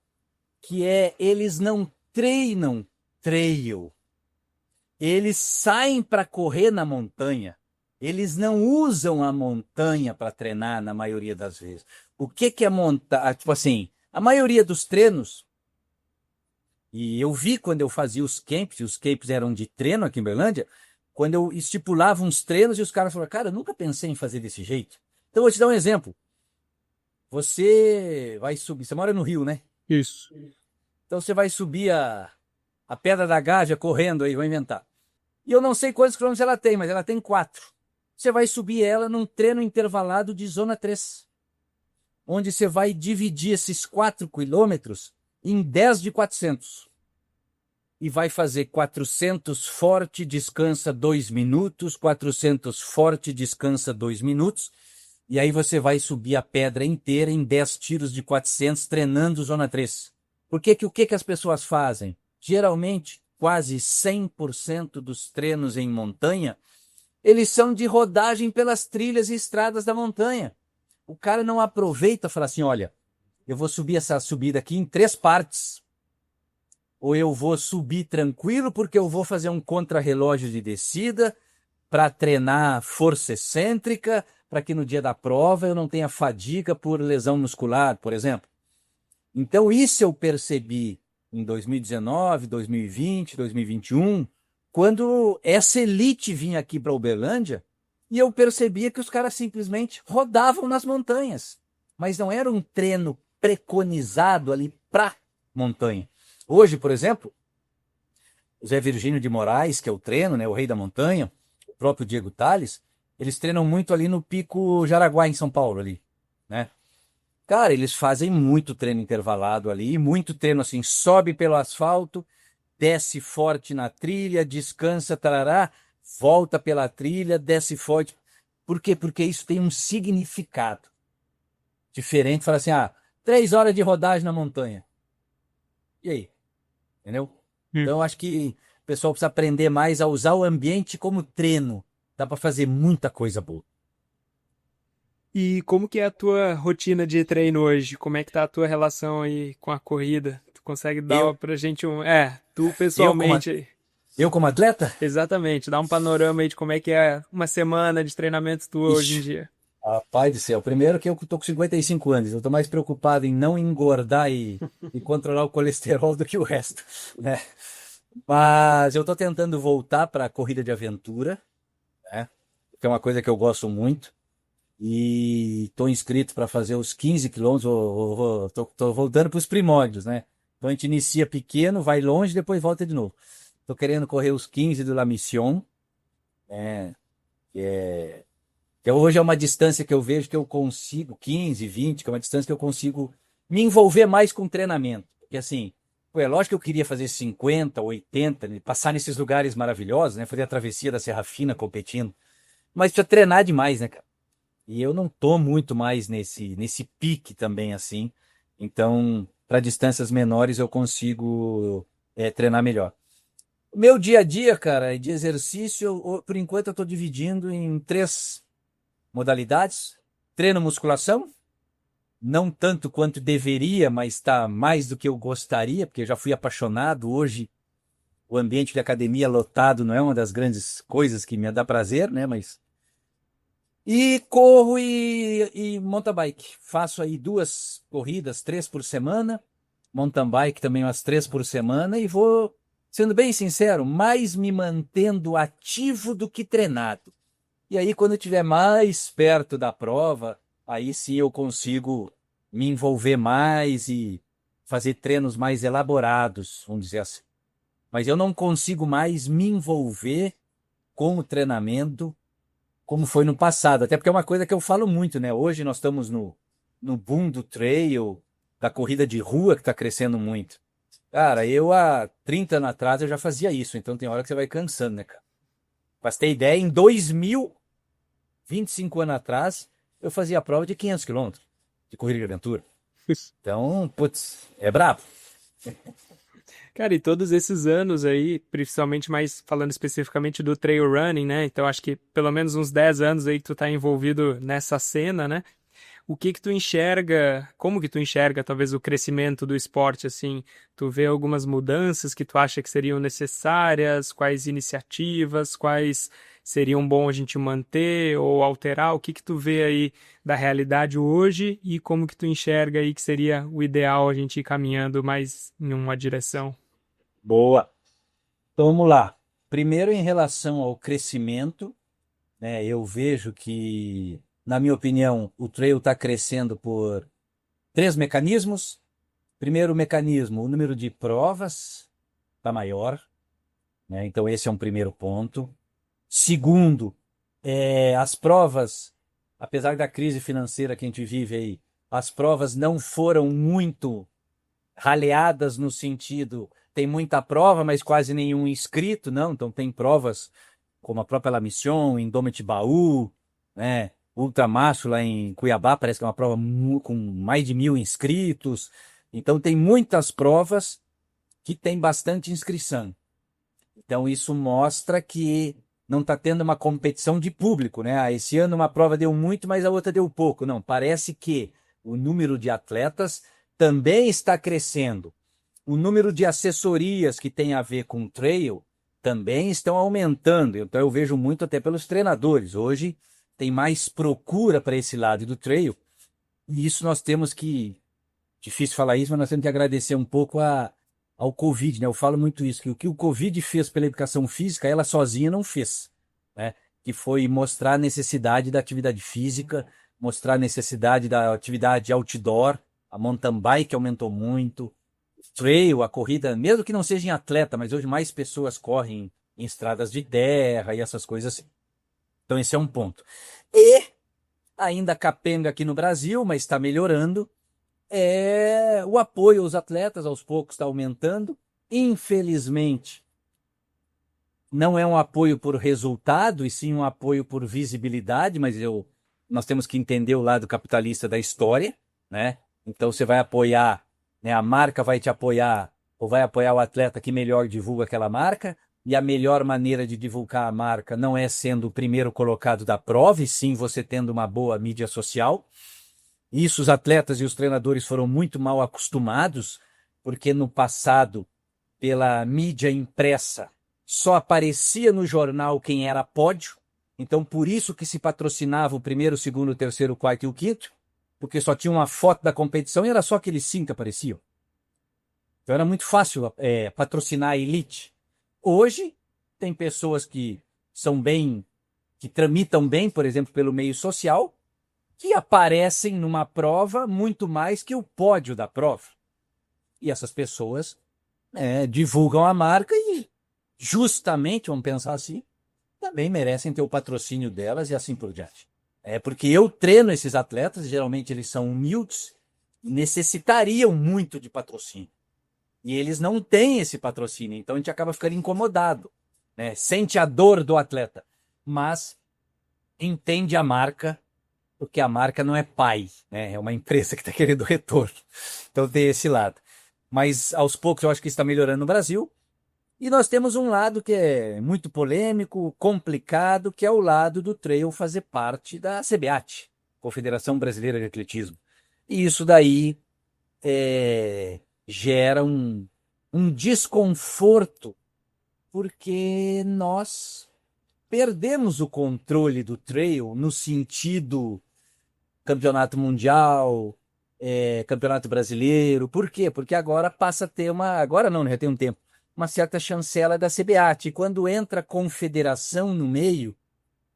que é eles não treinam trail. Eles saem para correr na montanha. Eles não usam a montanha para treinar na maioria das vezes. O que é montanha? Tipo assim, a maioria dos treinos, e eu vi quando eu fazia os camps eram de treino aqui em Berlândia, quando eu estipulava uns treinos e os caras falaram, cara, eu nunca pensei em fazer desse jeito. Então eu vou te dar um exemplo. Você vai subir, você mora no Rio, né? Isso. Então você vai subir a Pedra da Gávea correndo aí, vou inventar. E eu não sei quantos quilômetros ela tem, mas ela tem 4. Você vai subir ela num treino intervalado de zona 3, onde você vai dividir esses 4 quilômetros em 10 de 400. E vai fazer 400 forte, descansa 2 minutos, 400 forte, descansa 2 minutos. E aí você vai subir a pedra inteira em 10 tiros de 400, treinando zona 3. O que as pessoas fazem? Geralmente, quase 100% dos treinos em montanha, eles são de rodagem pelas trilhas e estradas da montanha. O cara não aproveita e fala assim, olha, eu vou subir essa subida aqui em 3 partes. Ou eu vou subir tranquilo porque eu vou fazer um contrarrelógio de descida para treinar força excêntrica, para que no dia da prova eu não tenha fadiga por lesão muscular, por exemplo. Então isso eu percebi em 2019, 2020, 2021, quando essa elite vinha aqui para Uberlândia, e eu percebia que os caras simplesmente rodavam nas montanhas. Mas não era um treino preconizado ali para montanha. Hoje, por exemplo, o Zé Virgínio de Moraes, que é o treino, né, o rei da montanha, o próprio Diego Tales, eles treinam muito ali no Pico Jaraguá, em São Paulo, ali, né? Cara, eles fazem muito treino intervalado ali, muito treino assim, sobe pelo asfalto, desce forte na trilha, descansa, tarará, volta pela trilha, desce forte. Por quê? Porque isso tem um significado diferente. Fala assim, 3 horas de rodagem na montanha. E aí? Entendeu? Então, eu acho que o pessoal precisa aprender mais a usar o ambiente como treino. Dá para fazer muita coisa boa. E como que é a tua rotina de treino hoje? Como é que tá a tua relação aí com a corrida? Tu consegue dar Eu, pra gente tu eu, como, pessoalmente aí. eu como atleta? Exatamente, dá um panorama aí de como é que é uma semana de treinamento tua hoje em Ixi, dia. rapaz do céu. Primeiro que eu tô com 55 anos. Eu tô mais preocupado em não engordar e controlar o colesterol do que o resto, né? Mas eu tô tentando voltar para a corrida de aventura, né? Que é uma coisa que eu gosto muito. E estou inscrito para fazer os 15 quilômetros. Tô voltando para os primórdios, né? Então a gente inicia pequeno, vai longe, depois volta de novo. Estou querendo correr os 15 do La Mission, né? Que hoje é uma distância que eu vejo que eu consigo, 15, 20, que é uma distância que eu consigo me envolver mais com treinamento. Porque assim, pô, é lógico que eu queria fazer 50, 80, né? Passar nesses lugares maravilhosos, né? Fazer a travessia da Serra Fina competindo. Mas precisa treinar demais, né, cara? E eu não tô muito mais nesse pique também assim. Então, para distâncias menores eu consigo treinar melhor. O meu dia a dia, cara, de exercício, por enquanto eu estou dividindo em três modalidades. Treino musculação, não tanto quanto deveria, mas está mais do que eu gostaria, porque eu já fui apaixonado. Hoje o ambiente de academia lotado não é uma das grandes coisas que me dá prazer, né? Mas e corro e mountain bike. Faço aí 2 corridas, 3 por semana. Mountain bike também umas 3 por semana. E vou, sendo bem sincero, mais me mantendo ativo do que treinado. E aí, quando eu estiver mais perto da prova, aí sim eu consigo me envolver mais e fazer treinos mais elaborados, vamos dizer assim. Mas eu não consigo mais me envolver com o treinamento como foi no passado. Até porque é uma coisa que eu falo muito, né? Hoje nós estamos no boom do trail, da corrida de rua que está crescendo muito. Cara, eu há 30 anos atrás eu já fazia isso, então tem hora que você vai cansando, né, cara? Pra você ter ideia, em 2000, 25 anos atrás, eu fazia a prova de 500 quilômetros de corrida de aventura. Então, putz, é brabo. Cara, e todos esses anos aí, principalmente mais falando especificamente do trail running, né? Então acho que pelo menos uns 10 anos aí que tu tá envolvido nessa cena, né? O que que tu enxerga, como que tu enxerga talvez o crescimento do esporte, assim? Tu vê algumas mudanças que tu acha que seriam necessárias, quais iniciativas, quais seriam bom a gente manter ou alterar? O que que tu vê aí da realidade hoje e como que tu enxerga aí que seria o ideal a gente ir caminhando mais em uma direção? Boa. Então vamos lá. Primeiro, em relação ao crescimento, né, eu vejo que, na minha opinião, o trail está crescendo por três mecanismos. Primeiro mecanismo, o número de provas está maior, né? Então esse é um primeiro ponto. Segundo, as provas, apesar da crise financeira que a gente vive aí, as provas não foram muito raleadas no sentido, tem muita prova, mas quase nenhum inscrito, não. Então tem provas como a própria La Mission, Indomitibaú, né? Ultramacho lá em Cuiabá, parece que é uma prova com mais de 1.000 inscritos. Então tem muitas provas que tem bastante inscrição. Então isso mostra que não está tendo uma competição de público, né? Ah, esse ano uma prova deu muito, mas a outra deu pouco. Não, parece que o número de atletas também está crescendo. O número de assessorias que tem a ver com trail também estão aumentando. Então eu vejo muito até pelos treinadores. Hoje tem mais procura para esse lado do trail. E isso nós temos que, difícil falar isso, mas nós temos que agradecer um pouco ao Covid, né? Eu falo muito isso, que o Covid fez pela educação física, ela sozinha não fez, né? Que foi mostrar a necessidade da atividade física, mostrar a necessidade da atividade outdoor, a mountain bike aumentou muito, trail, a corrida, mesmo que não seja em atleta, mas hoje mais pessoas correm em estradas de terra e essas coisas assim. Então esse é um ponto. E ainda capenga aqui no Brasil, mas está melhorando, o apoio aos atletas aos poucos está aumentando. Infelizmente, não é um apoio por resultado, e sim um apoio por visibilidade, mas nós temos que entender o lado capitalista da história, né? Então você vai apoiar, né? A marca vai te apoiar, ou vai apoiar o atleta que melhor divulga aquela marca, e a melhor maneira de divulgar a marca não é sendo o primeiro colocado da prova, e sim você tendo uma boa mídia social. Isso os atletas e os treinadores foram muito mal acostumados, porque no passado, pela mídia impressa, só aparecia no jornal quem era pódio. Então, por isso que se patrocinava o primeiro, o segundo, o terceiro, o quarto e o quinto, porque só tinha uma foto da competição e era só aqueles 5 que apareciam. Então era muito fácil patrocinar a elite. Hoje, tem pessoas que são bem, que tramitam bem, por exemplo, pelo meio social, que aparecem numa prova muito mais que o pódio da prova. E essas pessoas divulgam a marca e, justamente, vamos pensar assim, também merecem ter o patrocínio delas e assim por diante. É porque eu treino esses atletas, geralmente eles são humildes, necessitariam muito de patrocínio. E eles não têm esse patrocínio, então a gente acaba ficando incomodado, né? Sente a dor do atleta, mas entende a marca, porque a marca não é pai, né? É uma empresa que está querendo retorno. Então tem esse lado. Mas aos poucos eu acho que está melhorando no Brasil. E nós temos um lado que é muito polêmico, complicado, que é o lado do trail fazer parte da CBAT, Confederação Brasileira de Atletismo. E isso daí gera um desconforto, porque nós perdemos o controle do trail no sentido campeonato mundial, campeonato brasileiro. Por quê? Porque agora passa a ter agora não, né? Já tem um tempo, uma certa chancela da CBAT. E quando entra confederação no meio,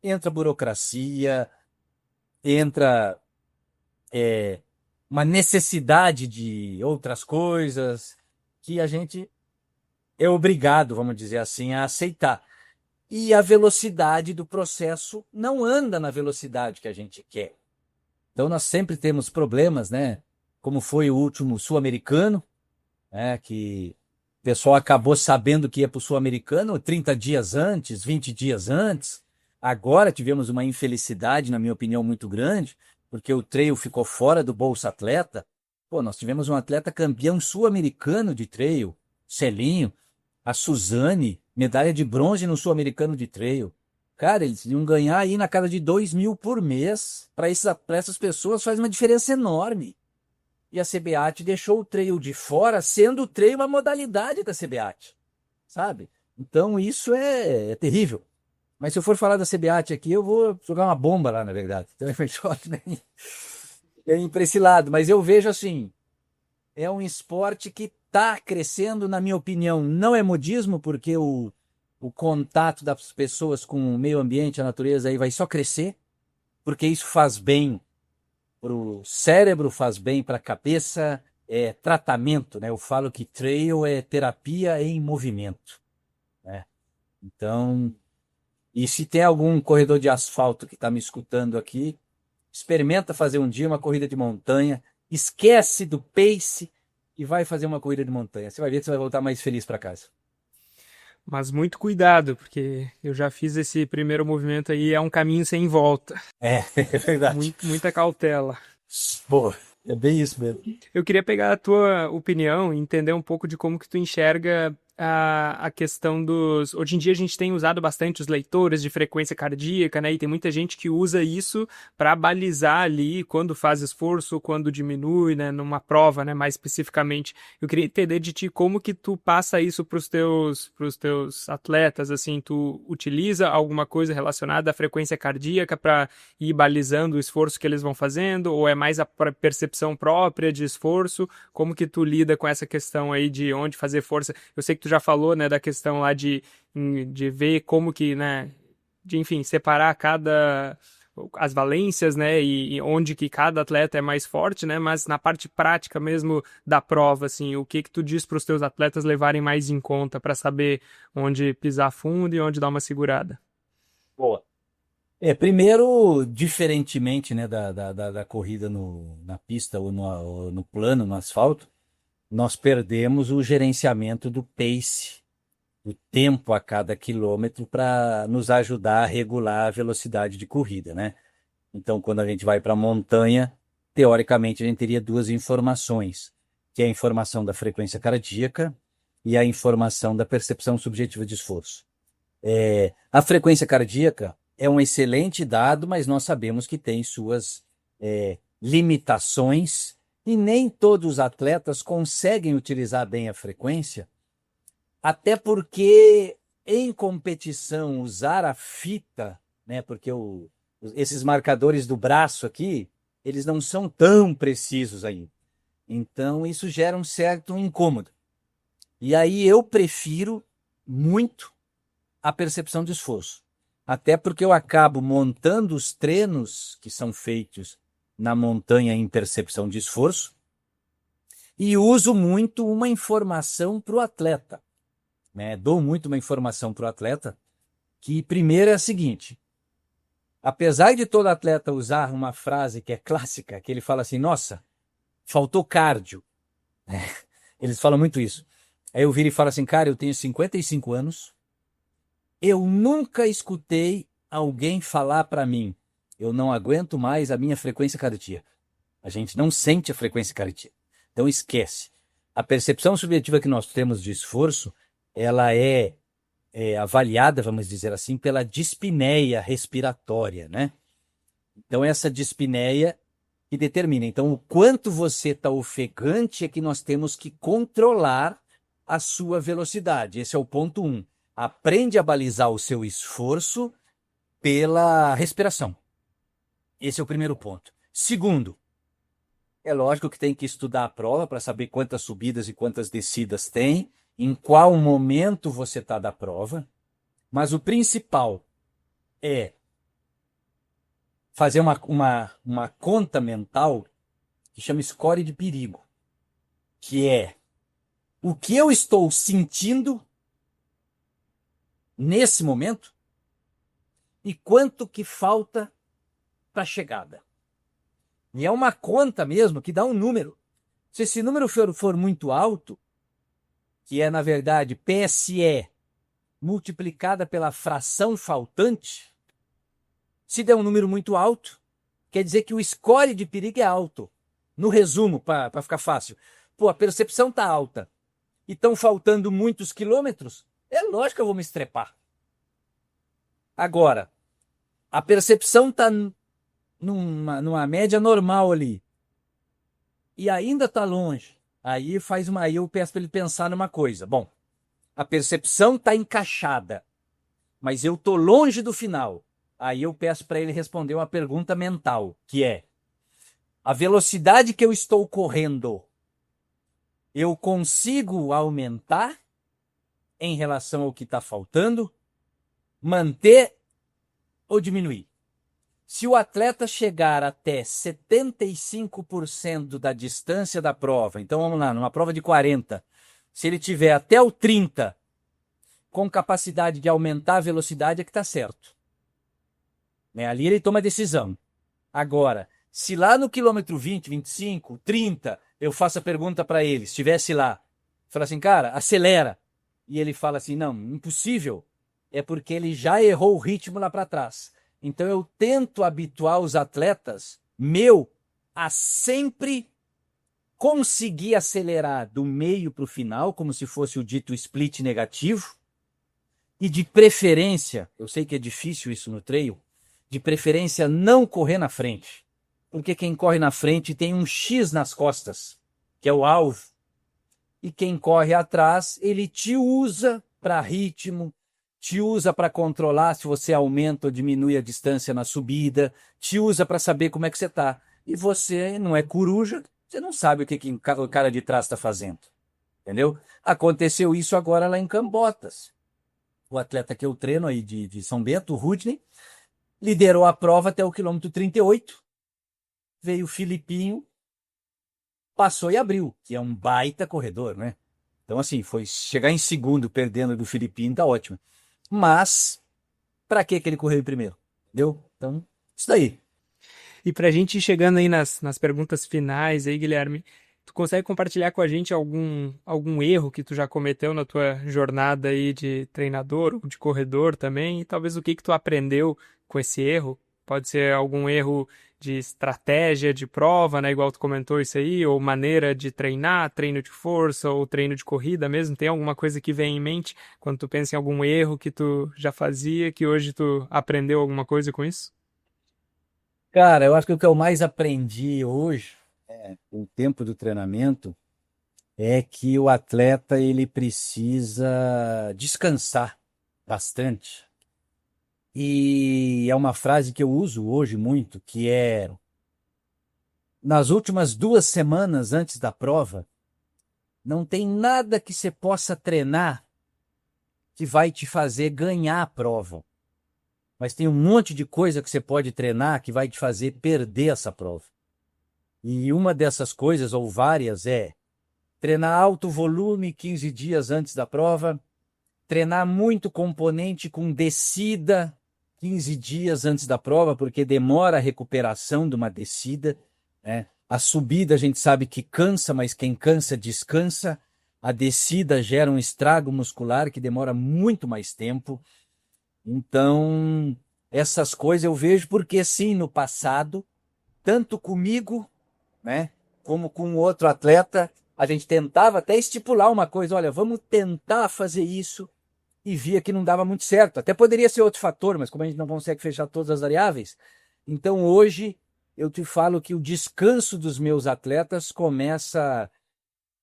entra burocracia, entra uma necessidade de outras coisas que a gente é obrigado, vamos dizer assim, a aceitar. E a velocidade do processo não anda na velocidade que a gente quer. Então nós sempre temos problemas, né? Como foi o último sul-americano, né? Que o pessoal acabou sabendo que ia para o sul-americano 30 dias antes, 20 dias antes. Agora tivemos uma infelicidade, na minha opinião, muito grande, porque o trail ficou fora do Bolsa Atleta. Pô, nós tivemos um atleta campeão sul-americano de trail, Celinho, a Suzane, medalha de bronze no sul-americano de trail. Cara, eles iam ganhar aí na casa de 2.000 por mês. Para essas pessoas faz uma diferença enorme. E a CBAT deixou o trail de fora, sendo o trail uma modalidade da CBAT, sabe? Então isso é terrível. Mas se eu for falar da CBAT aqui, eu vou jogar uma bomba lá, na verdade. Então é melhor nem para esse lado. Mas eu vejo assim, é um esporte que está crescendo, na minha opinião. Não é modismo, porque o contato das pessoas com o meio ambiente, a natureza, aí vai só crescer, porque isso faz bem para o cérebro, faz bem para a cabeça, é tratamento, né? Eu falo que trail é terapia em movimento, né? Então, e se tem algum corredor de asfalto que está me escutando aqui, experimenta fazer um dia uma corrida de montanha, esquece do pace e vai fazer uma corrida de montanha. Você vai ver que você vai voltar mais feliz para casa. Mas muito cuidado, porque eu já fiz esse primeiro movimento aí, é um caminho sem volta. É verdade. Muita cautela. Boa, é bem isso mesmo. Eu queria pegar a tua opinião e entender um pouco de como que tu enxerga a questão dos... Hoje em dia a gente tem usado bastante os leitores de frequência cardíaca, né? E tem muita gente que usa isso para balizar ali quando faz esforço, quando diminui, né? Numa prova, né? Mais especificamente. Eu queria entender de ti como que tu passa isso para os teus atletas, assim. Tu utiliza alguma coisa relacionada à frequência cardíaca para ir balizando o esforço que eles vão fazendo? Ou é mais a percepção própria de esforço? Como que tu lida com essa questão aí de onde fazer força? Eu sei que tu já falou, né, da questão lá de ver como que, né, de, enfim, separar as valências, né, e onde que cada atleta é mais forte, né, mas na parte prática mesmo da prova, assim, o que tu diz para os teus atletas levarem mais em conta para saber onde pisar fundo e onde dar uma segurada? Boa. Primeiro, diferentemente, né, da corrida na pista ou no plano, no asfalto, nós perdemos o gerenciamento do pace, o tempo a cada quilômetro, para nos ajudar a regular a velocidade de corrida, né? Então, quando a gente vai para a montanha, teoricamente a gente teria duas informações, que é a informação da frequência cardíaca e a informação da percepção subjetiva de esforço. A frequência cardíaca é um excelente dado, mas nós sabemos que tem suas limitações e nem todos os atletas conseguem utilizar bem a frequência, até porque em competição usar a fita, né, porque esses marcadores do braço aqui, eles não são tão precisos ainda. Então isso gera um certo incômodo. E aí eu prefiro muito a percepção de esforço. Até porque eu acabo montando os treinos que são feitos na montanha em percepção de esforço e uso muito uma informação para o atleta. Né? Dou muito uma informação para o atleta, que primeiro é a seguinte: apesar de todo atleta usar uma frase que é clássica, que ele fala assim, nossa, faltou cardio. Eles falam muito isso. Aí eu viro e falo assim, cara, eu tenho 55 anos, eu nunca escutei alguém falar para mim, eu não aguento mais a minha frequência cardíaca. A gente não sente a frequência cardíaca. Então esquece. A percepção subjetiva que nós temos de esforço, ela é avaliada, vamos dizer assim, pela dispneia respiratória, né? Então essa dispneia que determina. Então o quanto você está ofegante é que nós temos que controlar a sua velocidade. Esse é o ponto 1. Aprende a balizar o seu esforço pela respiração. Esse é o primeiro ponto. Segundo, é lógico que tem que estudar a prova para saber quantas subidas e quantas descidas tem, em qual momento você está da prova, mas o principal é fazer uma conta mental que chama score de perigo, que é o que eu estou sentindo nesse momento e quanto que falta para a chegada. E é uma conta mesmo que dá um número. Se esse número for muito alto, que é, na verdade, PSE multiplicada pela fração faltante, se der um número muito alto, quer dizer que o score de perigo é alto. No resumo, para ficar fácil, a percepção está alta e estão faltando muitos quilômetros, é lógico que eu vou me estrepar. Agora, a percepção está numa média normal ali e ainda está longe. Aí eu peço para ele pensar numa coisa. Bom, a percepção está encaixada, mas eu estou longe do final. Aí eu peço para ele responder uma pergunta mental, que é: a velocidade que eu estou correndo, eu consigo aumentar em relação ao que está faltando, manter ou diminuir? Se o atleta chegar até 75% da distância da prova, então vamos lá, numa prova de 40, se ele tiver até o 30 com capacidade de aumentar a velocidade, é que está certo. Né? Ali ele toma a decisão. Agora, se lá no quilômetro 20, 25, 30, eu faço a pergunta para ele, se estivesse lá, fala assim, cara, acelera. E ele fala assim, não, impossível. É porque ele já errou o ritmo lá para trás. Então eu tento habituar os atletas a sempre conseguir acelerar do meio para o final, como se fosse o dito split negativo, e de preferência, eu sei que é difícil isso no trail, de preferência não correr na frente, porque quem corre na frente tem um X nas costas, que é o alvo, e quem corre atrás, ele te usa para ritmo, te usa para controlar se você aumenta ou diminui a distância na subida, te usa para saber como é que você está. E você não é coruja, você não sabe o que o cara de trás está fazendo. Entendeu? Aconteceu isso agora lá em Cambotas. O atleta que eu treino aí de São Bento, o Rudney, liderou a prova até o quilômetro 38. Veio o Filipinho, passou e abriu, que é um baita corredor, né? Então, assim, foi chegar em segundo perdendo do Filipinho, tá ótimo. Mas, para que ele correu em primeiro? Entendeu? Então, isso daí. E pra gente ir chegando aí nas perguntas finais aí, Guilherme, tu consegue compartilhar com a gente algum erro que tu já cometeu na tua jornada aí de treinador ou de corredor também? E talvez o que tu aprendeu com esse erro? Pode ser algum erro de estratégia de prova, né? Igual tu comentou isso aí, ou maneira de treinar, treino de força ou treino de corrida mesmo? Tem alguma coisa que vem em mente quando tu pensa em algum erro que tu já fazia, que hoje tu aprendeu alguma coisa com isso? Cara, eu acho que o que eu mais aprendi hoje, com o tempo do treinamento, é que o atleta ele precisa descansar bastante. E é uma frase que eu uso hoje muito, que é: nas últimas 2 semanas antes da prova, não tem nada que você possa treinar que vai te fazer ganhar a prova. Mas tem um monte de coisa que você pode treinar que vai te fazer perder essa prova. E uma dessas coisas, ou várias, é treinar alto volume 15 dias antes da prova, treinar muito componente com descida 15 dias antes da prova, porque demora a recuperação de uma descida, né? A subida a gente sabe que cansa, mas quem cansa descansa. A descida gera um estrago muscular que demora muito mais tempo. Então, essas coisas eu vejo porque, sim, no passado, tanto comigo, né, como com outro atleta, a gente tentava até estipular uma coisa: olha, vamos tentar fazer isso, e via que não dava muito certo. Até poderia ser outro fator, mas como a gente não consegue fechar todas as variáveis, então hoje eu te falo que o descanso dos meus atletas começa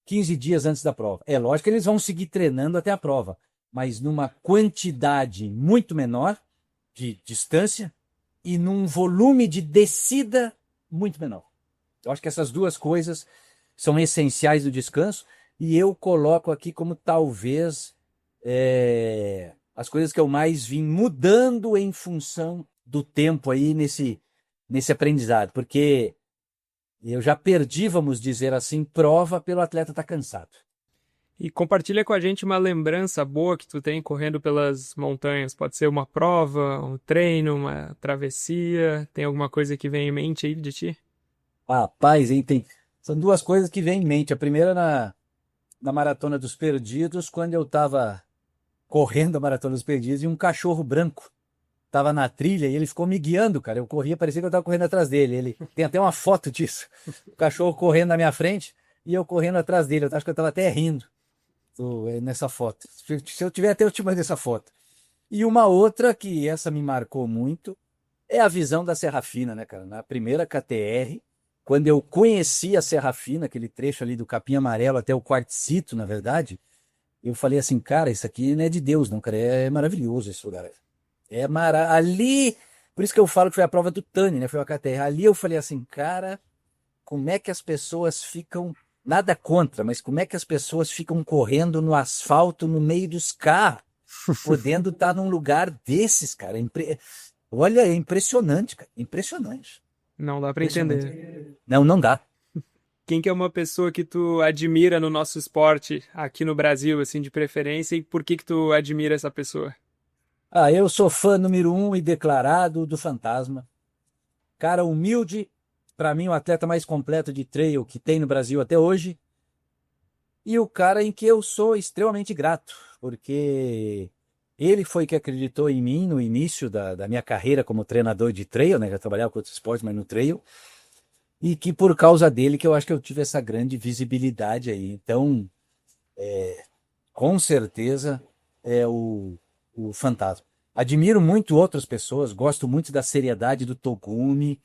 15 dias antes da prova. É lógico que eles vão seguir treinando até a prova, mas numa quantidade muito menor de distância e num volume de descida muito menor. Eu acho que essas duas coisas são essenciais do descanso, e eu coloco aqui como talvez as coisas que eu mais vim mudando em função do tempo aí nesse aprendizado, porque eu já perdi, vamos dizer assim, prova pelo atleta estar cansado. E compartilha com a gente uma lembrança boa que tu tem correndo pelas montanhas. Pode ser uma prova, um treino, uma travessia. Tem alguma coisa que vem em mente aí de ti? Rapaz, hein, são duas coisas que vêm em mente. A primeira na Maratona dos Perdidos, quando eu estava correndo a Maratona dos Perdidos e um cachorro branco estava na trilha e ele ficou me guiando, cara. Eu corria, parecia que eu estava correndo atrás dele. Ele tem até uma foto disso. O cachorro correndo na minha frente e eu correndo atrás dele. Eu acho que eu estava até rindo nessa foto. Se eu tiver, até eu te mando essa foto. E uma outra, que essa me marcou muito, é a visão da Serra Fina, né, cara? Na primeira KTR, quando eu conheci a Serra Fina, aquele trecho ali do Capim Amarelo até o Quartzito, na verdade, eu falei assim: cara, isso aqui não é de Deus, não, cara. É maravilhoso esse lugar. Ali, por isso que eu falo que foi a prova do Tani, né? Foi a KTR. Ali eu falei assim: cara, como é que as pessoas ficam, nada contra, mas como é que as pessoas ficam correndo no asfalto, no meio dos carros, podendo estar num lugar desses, cara? Olha, é impressionante, cara. Impressionante. Não dá pra Impressionante. entender. Não, não dá. Quem que é uma pessoa que tu admira no nosso esporte aqui no Brasil, assim, de preferência, e por que que tu admira essa pessoa? Eu sou fã número 1 e declarado do Fantasma. Cara humilde, para mim o atleta mais completo de trail que tem no Brasil até hoje. E o cara em que eu sou extremamente grato, porque ele foi que acreditou em mim no início da minha carreira como treinador de trail, né? Já trabalhava com outros esportes, mas no trail. E que por causa dele que eu acho que eu tive essa grande visibilidade aí. Então, com certeza, é o Fantasma. Admiro muito outras pessoas, gosto muito da seriedade do Togumi,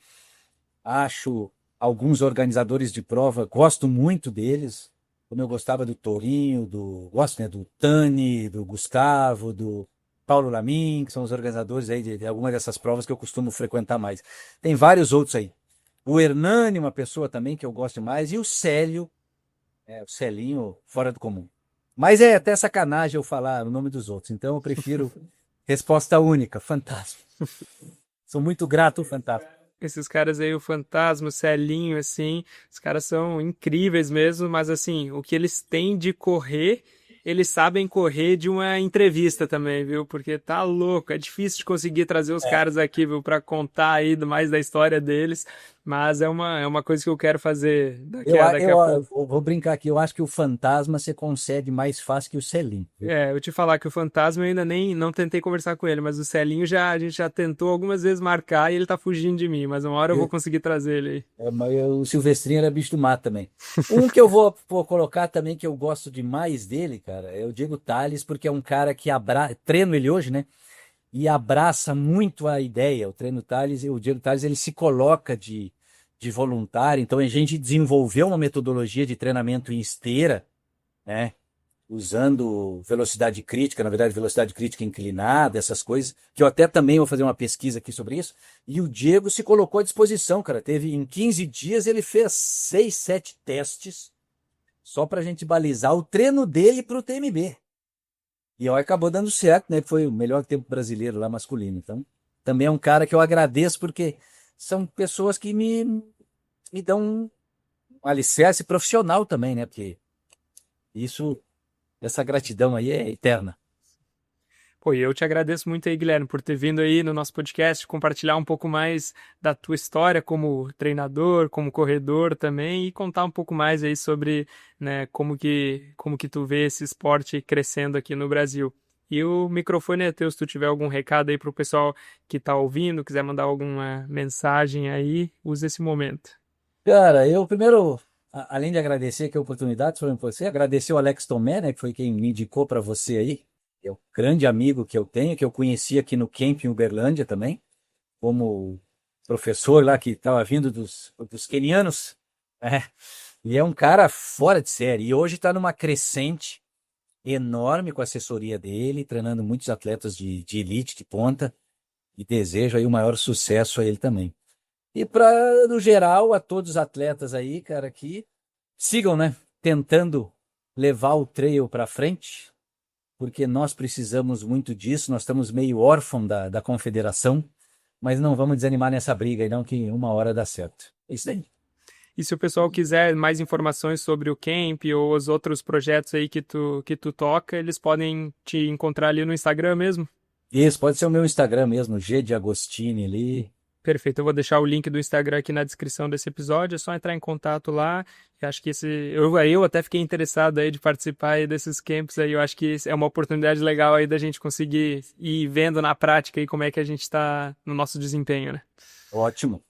acho alguns organizadores de prova, gosto muito deles, como eu gostava do Torinho, gosto, né, do Tani, do Gustavo, do Paulo Lamin, que são os organizadores aí de algumas dessas provas que eu costumo frequentar mais. Tem vários outros aí. O Hernani, uma pessoa também que eu gosto mais, e o Célio, o Celinho, fora do comum. Mas é até sacanagem eu falar o nome dos outros, então eu prefiro resposta única: Fantasma. Sou muito grato, Fantasma. Esses caras aí, o Fantasma, o Celinho, assim, os caras são incríveis mesmo, mas assim, o que eles têm de correr, eles sabem correr de uma entrevista também, viu? Porque tá louco, é difícil de conseguir trazer os caras aqui, viu, pra contar aí mais da história deles, Mas é uma coisa que eu quero fazer daqui Eu, a a- pouco. eu vou brincar aqui, eu acho que o fantasma você concede mais fácil que o selim, viu? Eu te falar que o Fantasma eu ainda nem não tentei conversar com ele, mas o Celinho a gente já tentou algumas vezes marcar e ele tá fugindo de mim, mas uma hora eu vou Eu- conseguir trazer ele aí. Mas o Silvestrinho era bicho do mato também. Um que eu vou colocar também, que eu gosto demais dele, cara, é o Diego Tales, porque é um cara que treino ele hoje, né? E abraça muito a ideia. O Diego Tales, ele se coloca de voluntário, então a gente desenvolveu uma metodologia de treinamento em esteira, né? Usando velocidade crítica, na verdade, velocidade crítica inclinada, essas coisas, que eu até também vou fazer uma pesquisa aqui sobre isso. E o Diego se colocou à disposição, cara. Em 15 dias, ele fez 6, 7 testes só para a gente balizar o treino dele para o TMB. E ó, acabou dando certo, né? Foi o melhor tempo brasileiro lá masculino. Então, também é um cara que eu agradeço, porque são pessoas que me dão um alicerce profissional também, né? Porque isso. Essa gratidão aí é eterna. Pô, e eu te agradeço muito aí, Guilherme, por ter vindo aí no nosso podcast, compartilhar um pouco mais da tua história como treinador, como corredor também, e contar um pouco mais aí sobre, né, como que tu vê esse esporte crescendo aqui no Brasil. E o microfone é teu, se tu tiver algum recado aí pro pessoal que tá ouvindo, quiser mandar alguma mensagem aí, use esse momento. Cara, eu primeiro, além de agradecer aqui a oportunidade falando com você, agradecer o Alex Tomé, né, que foi quem me indicou para você aí. É um grande amigo que eu tenho, que eu conheci aqui no Camp em Uberlândia também, como professor lá que estava vindo dos quenianos. Né? E é um cara fora de série. E hoje está numa crescente enorme com a assessoria dele, treinando muitos atletas de elite, de ponta. E desejo aí o maior sucesso a ele também. E para, no geral, a todos os atletas aí, cara, que sigam, né? Tentando levar o trail para frente, porque nós precisamos muito disso. Nós estamos meio órfãos da confederação, mas não vamos desanimar nessa briga aí, não, que uma hora dá certo. É isso aí. E se o pessoal quiser mais informações sobre o Camp ou os outros projetos aí que tu toca, eles podem te encontrar ali no Instagram mesmo? Isso, pode ser o meu Instagram mesmo, G de Agostini ali. Perfeito, eu vou deixar o link do Instagram aqui na descrição desse episódio, é só entrar em contato lá. Eu acho que eu até fiquei interessado aí de participar aí desses camps aí, eu acho que é uma oportunidade legal aí da gente conseguir ir vendo na prática aí como é que a gente está no nosso desempenho, né? Ótimo.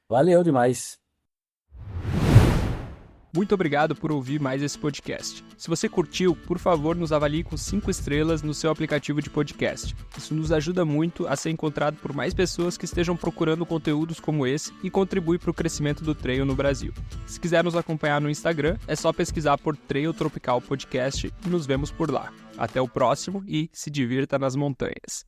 Valeu demais. Muito obrigado por ouvir mais esse podcast. Se você curtiu, por favor, nos avalie com 5 estrelas no seu aplicativo de podcast. Isso nos ajuda muito a ser encontrado por mais pessoas que estejam procurando conteúdos como esse e contribui para o crescimento do trail no Brasil. Se quiser nos acompanhar no Instagram, é só pesquisar por Trail Tropical Podcast e nos vemos por lá. Até o próximo e se divirta nas montanhas.